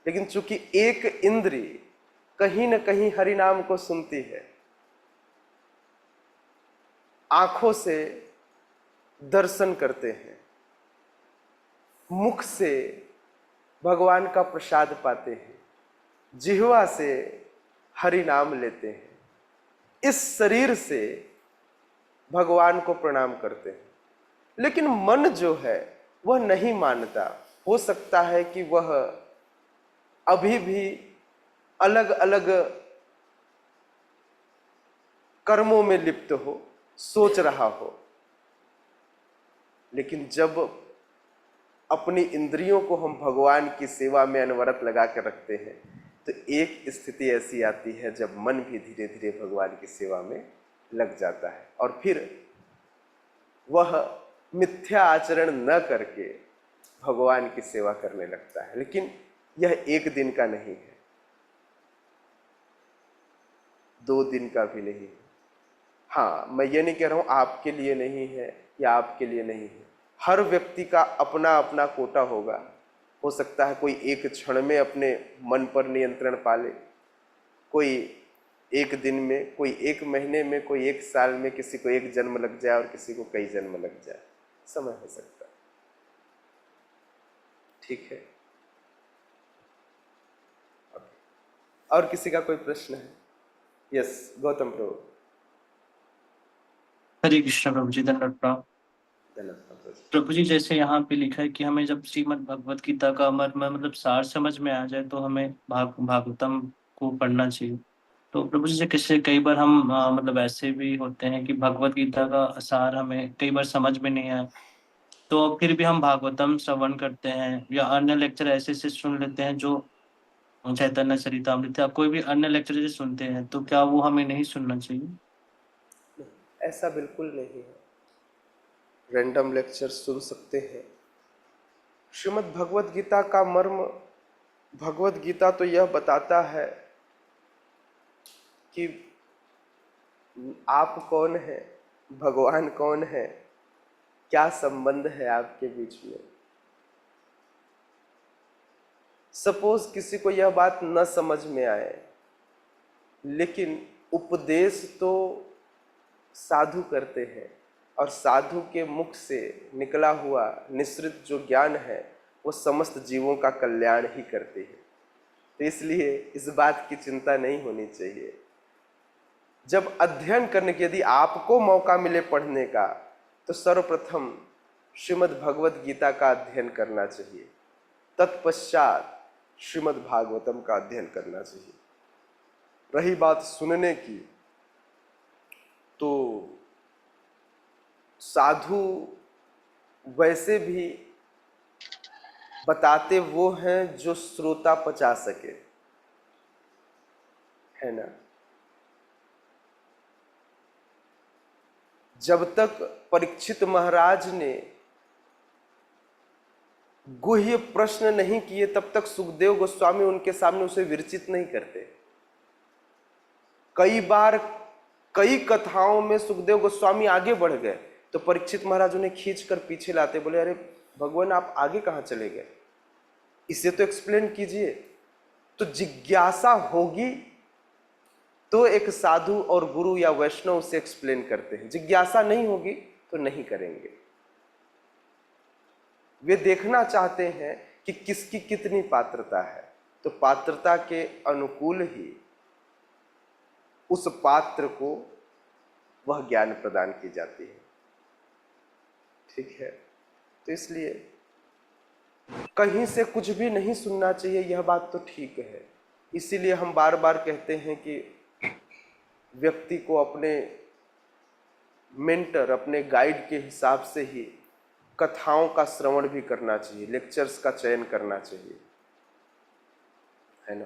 लेकिन चूंकि एक इंद्री कहीं न कहीं हरि नाम को सुनती है, आंखों से दर्शन करते हैं, मुख से भगवान का प्रसाद पाते हैं, जिह्वा से हरि नाम लेते हैं, इस शरीर से भगवान को प्रणाम करते हैं। लेकिन मन जो है वह नहीं मानता। हो सकता है कि वह अभी भी अलग अलग कर्मों में लिप्त हो, सोच रहा हो। लेकिन जब अपनी इंद्रियों को हम भगवान की सेवा में अनवरत लगा कर रखते हैं, तो एक स्थिति ऐसी आती है जब मन भी धीरे धीरे भगवान की सेवा में लग जाता है और फिर वह मिथ्या आचरण न करके भगवान की सेवा करने लगता है। लेकिन यह एक दिन का नहीं है, 2 दिन का भी नहीं है। हाँ, मैं ये नहीं कह रहा हूं आपके लिए नहीं है या आपके लिए नहीं है। हर व्यक्ति का अपना अपना कोटा होगा। हो सकता है कोई एक क्षण में अपने मन पर नियंत्रण पा ले, कोई एक दिन में, कोई 1 महीने में, कोई 1 साल में, किसी को 1 जन्म लग जाए और किसी को कई जन्म लग जाए। समय हो सकता है। ठीक है, और किसी का कोई प्रश्न है? यस, गौतम प्रभु। हरे कृष्ण प्रभु जी, धन्यवाद प्रभु। प्रभु जी, जैसे यहाँ पे लिखा है कि हमें जब श्रीमद् भगवत गीता का मर्म मतलब सार समझ में आ जाए तो हमें भागवतम को पढ़ना चाहिए। तो प्रभु जी, किससे कई बार हम मतलब ऐसे भी होते हैं कि भगवत गीता का सार हमें कई बार समझ में नहीं आया, तो फिर भी हम भागवतम श्रवण करते हैं या अन्य लेक्चर ऐसे से सुन लेते हैं जो चैतन्य चरितामृत या कोई भी अन्य लेक्चर से सुनते हैं, तो क्या वो हमें नहीं सुनना चाहिए? ऐसा बिल्कुल नहीं है। रैंडम लेक्चर सुन सकते हैं। श्रीमद् भगवत गीता का मर्म, भगवत गीता तो यह बताता है कि आप कौन हैं, भगवान कौन है, क्या संबंध है आपके बीच में। सपोज किसी को यह बात न समझ में आए, लेकिन उपदेश तो साधु करते हैं और साधु के मुख से निकला हुआ निश्रित जो ज्ञान है वो समस्त जीवों का कल्याण ही करते हैं। तो इसलिए इस बात की चिंता नहीं होनी चाहिए। जब अध्ययन करने की यदि आपको मौका मिले पढ़ने का, तो सर्वप्रथम श्रीमद् भगवत गीता का अध्ययन करना चाहिए, तत्पश्चात श्रीमद् भागवतम का अध्ययन करना चाहिए। रही बात सुनने की, तो साधु वैसे भी बताते वो हैं जो श्रोता पचा सके, है ना। जब तक परीक्षित महाराज ने गुह्य प्रश्न नहीं किए, तब तक सुखदेव गोस्वामी उनके सामने उसे विरचित नहीं करते। कई बार कई कथाओं में सुखदेव गोस्वामी आगे बढ़ गए तो परीक्षित महाराज उन्हें खींचकर पीछे लाते, बोले अरे भगवान आप आगे कहाँ चले गए, इसे तो एक्सप्लेन कीजिए। तो जिज्ञासा होगी तो एक साधु और गुरु या वैष्णव उसे एक्सप्लेन करते हैं, जिज्ञासा नहीं होगी तो नहीं करेंगे। वे देखना चाहते हैं कि किसकी कितनी पात्रता है, तो पात्रता के अनुकूल ही उस पात्र को वह ज्ञान प्रदान की जाती है। ठीक है, तो इसलिए कहीं से कुछ भी नहीं सुनना चाहिए, यह बात तो ठीक है। इसीलिए हम बार बार कहते हैं कि व्यक्ति को अपने मेंटर, अपने गाइड के हिसाब से ही कथाओं का श्रवण भी करना चाहिए, लेक्चर्स का चयन करना चाहिए, है ना।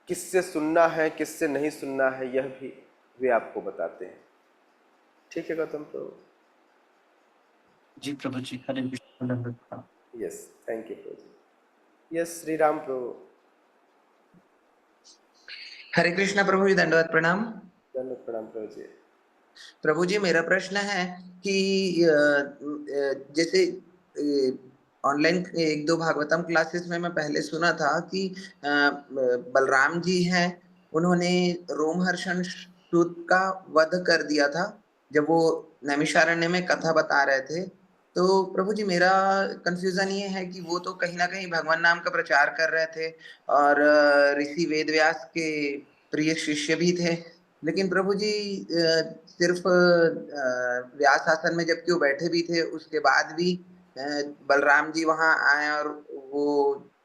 किससे सुनना है किससे नहीं सुनना है यह भी वे आपको बताते हैं। ठीक है गौतम प्रभु। जी प्रभु जी, हरे कृष्ण, दंडवत प्रणाम। यस, थैंक यू प्रभु जी। यस, श्री राम प्रभु। हरे कृष्णा प्रभु जी, दंडवत प्रणाम। दंडवत प्रणाम प्रभु जी। प्रभु जी, मेरा प्रश्न है कि जैसे ऑनलाइन एक दो भागवतम क्लासेस में मैं पहले सुना था कि बलराम जी हैं, उन्होंने रोमहर्षण सूत का वध कर दिया था जब वो नैमिषारण्य में कथा बता रहे थे। तो प्रभु जी, मेरा कंफ्यूजन ये है कि वो तो कहीं ना कहीं भगवान नाम का प्रचार कर रहे थे और ऋषि वेदव्यास के प्रिय शिष्य भी थे, लेकिन प्रभु जी सिर्फ व्यास आसन में जबकि वो बैठे भी थे, उसके बाद भी बलराम जी वहां आए और वो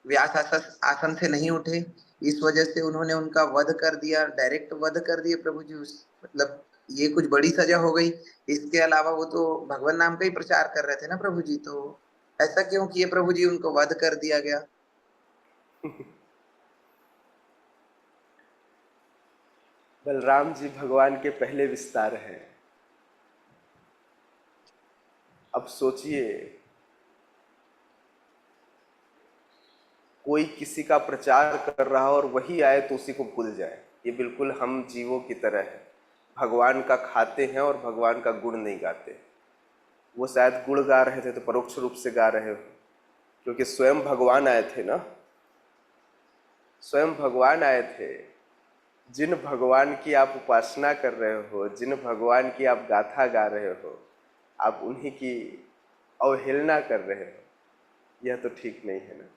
व्यास आसन से नहीं उठे। इस वजह से उन्होंने उनका वध कर दिया, डायरेक्ट वध कर दिया प्रभु जी। मतलब ये कुछ बड़ी सजा हो गई। इसके अलावा वो तो भगवान नाम का ही प्रचार कर रहे थे ना प्रभु जी, तो ऐसा क्यों किए प्रभु जी, उनको वध कर दिया गया? बलराम जी भगवान के पहले विस्तार हैं। अब सोचिए, कोई किसी का प्रचार कर रहा हो और वही आए तो उसी को भूल जाए, ये बिल्कुल हम जीवों की तरह है। भगवान का खाते हैं और भगवान का गुण नहीं गाते। वो शायद गुण गा रहे थे तो परोक्ष रूप से गा रहे हो, क्योंकि स्वयं भगवान आए थे ना, स्वयं भगवान आए थे। जिन भगवान की आप उपासना कर रहे हो, जिन भगवान की आप गाथा गा रहे हो, आप उन्हीं की अवहेलना कर रहे हो, यह तो ठीक नहीं है ना।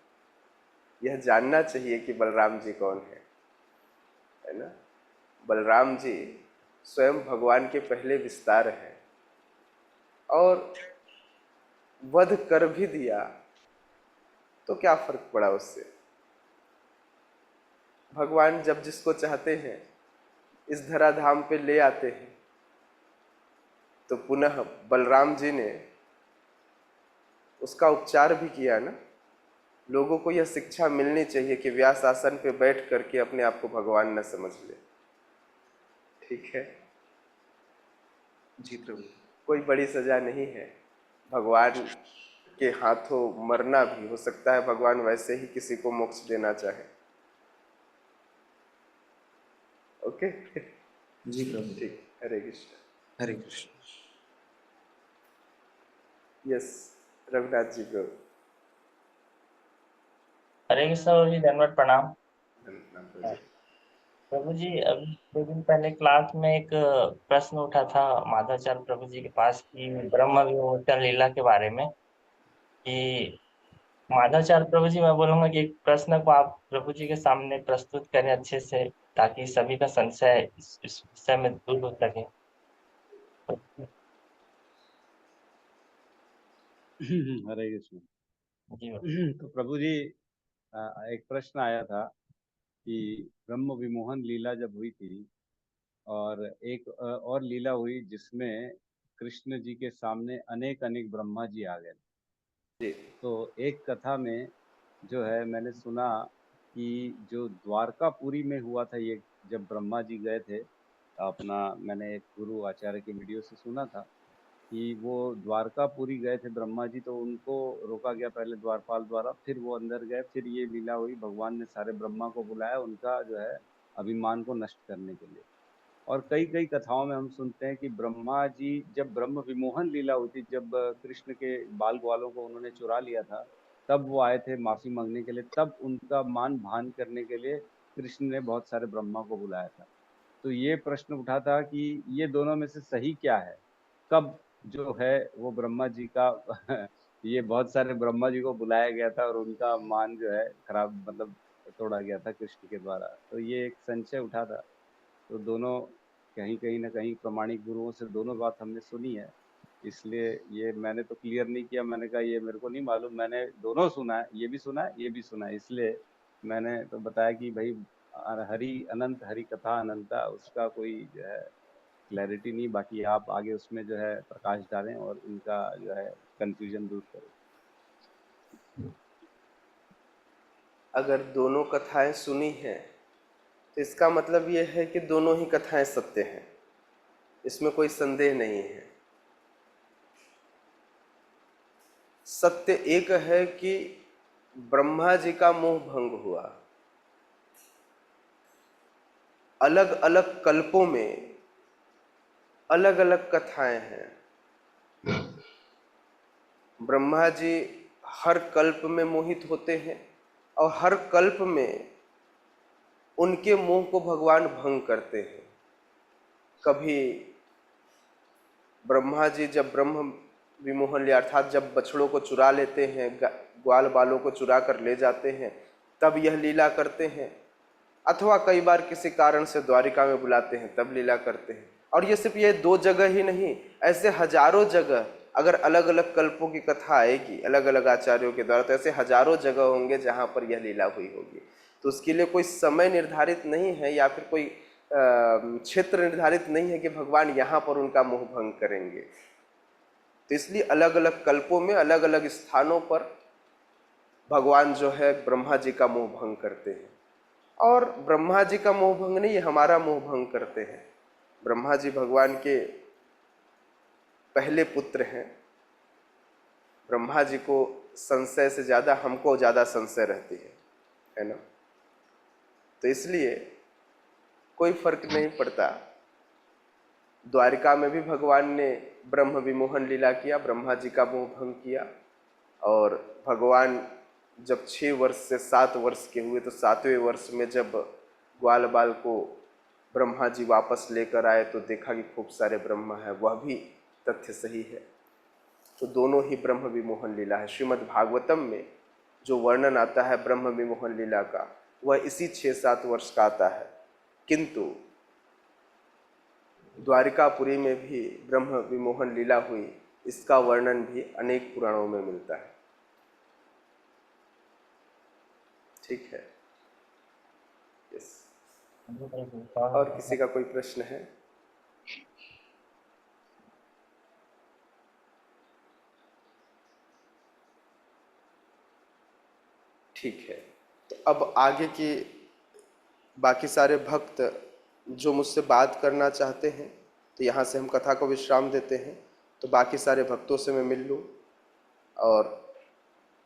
यह जानना चाहिए कि बलराम जी कौन है ना। बलराम जी स्वयं भगवान के पहले विस्तार हैं और वध कर भी दिया तो क्या फर्क पड़ा उससे। भगवान जब जिसको चाहते हैं इस धराधाम पे ले आते हैं, तो पुनः बलराम जी ने उसका उपचार भी किया ना। लोगों को यह शिक्षा मिलनी चाहिए कि व्यास आसन पे बैठ करके अपने आप को भगवान न समझ ले। ठीक है, जी प्रभु। कोई बड़ी सजा नहीं है। भगवान के हाथों मरना भी हो सकता है, भगवान वैसे ही किसी को मोक्ष देना चाहे। ओके, जी प्रभु। ठीक, हरे कृष्ण। हरे कृष्ण। यस, रघुनाथ जी को हरे कृष्ण प्रभु जी, दंडवत प्रणाम। प्रभु जी। प्रभु जी, अभी 2 दिन पहले क्लास में एक प्रश्न उठा था माधवाचार्य प्रभु जी के पास कि ब्रह्म विमोचन लीला के बारे में, कि माधवाचार्य प्रभु जी, मैं बोलूंगा कि एक प्रश्न को आप प्रभु जी के सामने प्रस्तुत करें अच्छे से, ताकि सभी का संशय इस विषय में दूर हो सके। हरे कृष्ण। जी तो प्रभु जी, एक प्रश्न आया था कि ब्रह्म विमोहन लीला जब हुई थी और एक और लीला हुई जिसमें कृष्ण जी के सामने अनेक अनेक ब्रह्मा जी आ गए। जी, तो एक कथा में जो है मैंने सुना कि जो द्वारकापुरी में हुआ था ये, जब ब्रह्मा जी गए थे अपना, मैंने एक गुरु आचार्य के वीडियो से सुना था कि वो द्वारकापुरी गए थे ब्रह्मा जी, तो उनको रोका गया पहले द्वारपाल द्वारा, फिर वो अंदर गए, फिर ये लीला हुई, भगवान ने सारे ब्रह्मा को बुलाया उनका जो है अभिमान को नष्ट करने के लिए। और कई कई कथाओं में हम सुनते हैं कि ब्रह्मा जी जब ब्रह्म विमोहन लीला हुई थी, जब कृष्ण के बाल ग्वालों को उन्होंने चुरा लिया था, तब वो आए थे माफी मांगने के लिए, तब उनका मान भान करने के लिए कृष्ण ने बहुत सारे ब्रह्मा को बुलाया था। तो ये प्रश्न उठा था कि ये दोनों में से सही क्या है, कब जो है वो ब्रह्मा जी का ये बहुत सारे ब्रह्मा जी को बुलाया गया था और उनका मान जो है खराब, मतलब तोड़ा गया था कृष्ण के द्वारा। तो ये एक संशय उठा था। तो दोनों कहीं कहीं ना कहीं प्रमाणिक गुरुओं से दोनों बात हमने सुनी है, इसलिए ये मैंने तो क्लियर नहीं किया, मैंने कहा ये मेरे को नहीं मालूम, मैंने दोनों सुना है, ये भी सुना है ये भी सुना है, इसलिए मैंने तो बताया कि भाई हरि अनंत, हरि कथा अनंता, उसका कोई जो है क्लैरिटी नहीं, बाकी आप आगे उसमें जो है प्रकाश डालें और इनका जो है कंफ्यूजन दूर करें। अगर दोनों कथाएं सुनी हैं तो इसका मतलब ये है कि दोनों ही कथाएं सत्य हैं, इसमें कोई संदेह नहीं है। सत्य एक है कि ब्रह्मा जी का मोह भंग हुआ। अलग अलग कल्पों में अलग अलग कथाएं हैं। ब्रह्मा जी हर कल्प में मोहित होते हैं और हर कल्प में उनके मोह को भगवान भंग करते हैं। कभी ब्रह्मा जी जब ब्रह्म विमोहन लिया, अर्थात जब बछड़ों को चुरा लेते हैं, ग्वाल बालों को चुरा कर ले जाते हैं, तब यह लीला करते हैं। अथवा कई बार किसी कारण से द्वारिका में बुलाते हैं, तब लीला करते हैं। और ये सिर्फ ये 2 जगह ही नहीं, ऐसे हजारों जगह, अगर अलग अलग कल्पों की कथा आएगी अलग अलग आचार्यों के द्वारा, तो ऐसे हजारों जगह होंगे जहाँ पर यह लीला हुई होगी। तो उसके लिए कोई समय निर्धारित नहीं है या फिर कोई क्षेत्र निर्धारित नहीं है कि भगवान यहाँ पर उनका मोह भंग करेंगे। तो इसलिए अलग अलग कल्पों में अलग अलग स्थानों पर भगवान जो है ब्रह्मा जी का मोह भंग करते हैं। और ब्रह्मा जी का मोह भंग नहीं, हमारा मोह भंग करते हैं। ब्रह्मा जी भगवान के पहले पुत्र हैं। ब्रह्मा जी को संशय से ज़्यादा हमको ज़्यादा संशय रहती है ना। तो इसलिए कोई फर्क नहीं पड़ता। द्वारिका में भी भगवान ने ब्रह्म विमोहन लीला किया, ब्रह्मा जी का मोह भंग किया। और भगवान जब 6 वर्ष से 7 वर्ष के हुए, तो 7वें वर्ष में जब ग्वाल बाल को ब्रह्मा जी वापस लेकर आए, तो देखा कि खूब सारे ब्रह्मा है। वह भी तथ्य सही है। तो दोनों ही ब्रह्म विमोहन लीला है। श्रीमद् भागवतम में जो वर्णन आता है ब्रह्म विमोहन लीला का, वह इसी 6-7 वर्ष का आता है। किंतु द्वारिकापुरी में भी ब्रह्म विमोहन लीला हुई, इसका वर्णन भी अनेक पुराणों में मिलता है। ठीक है, यस। और किसी का कोई प्रश्न है? ठीक है, तो अब आगे की बाकी सारे भक्त जो मुझसे बात करना चाहते हैं, तो यहाँ से हम कथा को विश्राम देते हैं। तो बाकी सारे भक्तों से मैं मिल लूँ, और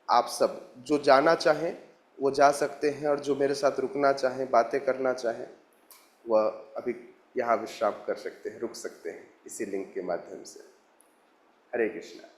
आप सब जो जाना चाहें वो जा सकते हैं, और जो मेरे साथ रुकना चाहें, बातें करना चाहें, वह अभी यहाँ विश्राम कर सकते हैं, रुक सकते हैं इसी लिंक के माध्यम से। हरे कृष्णा।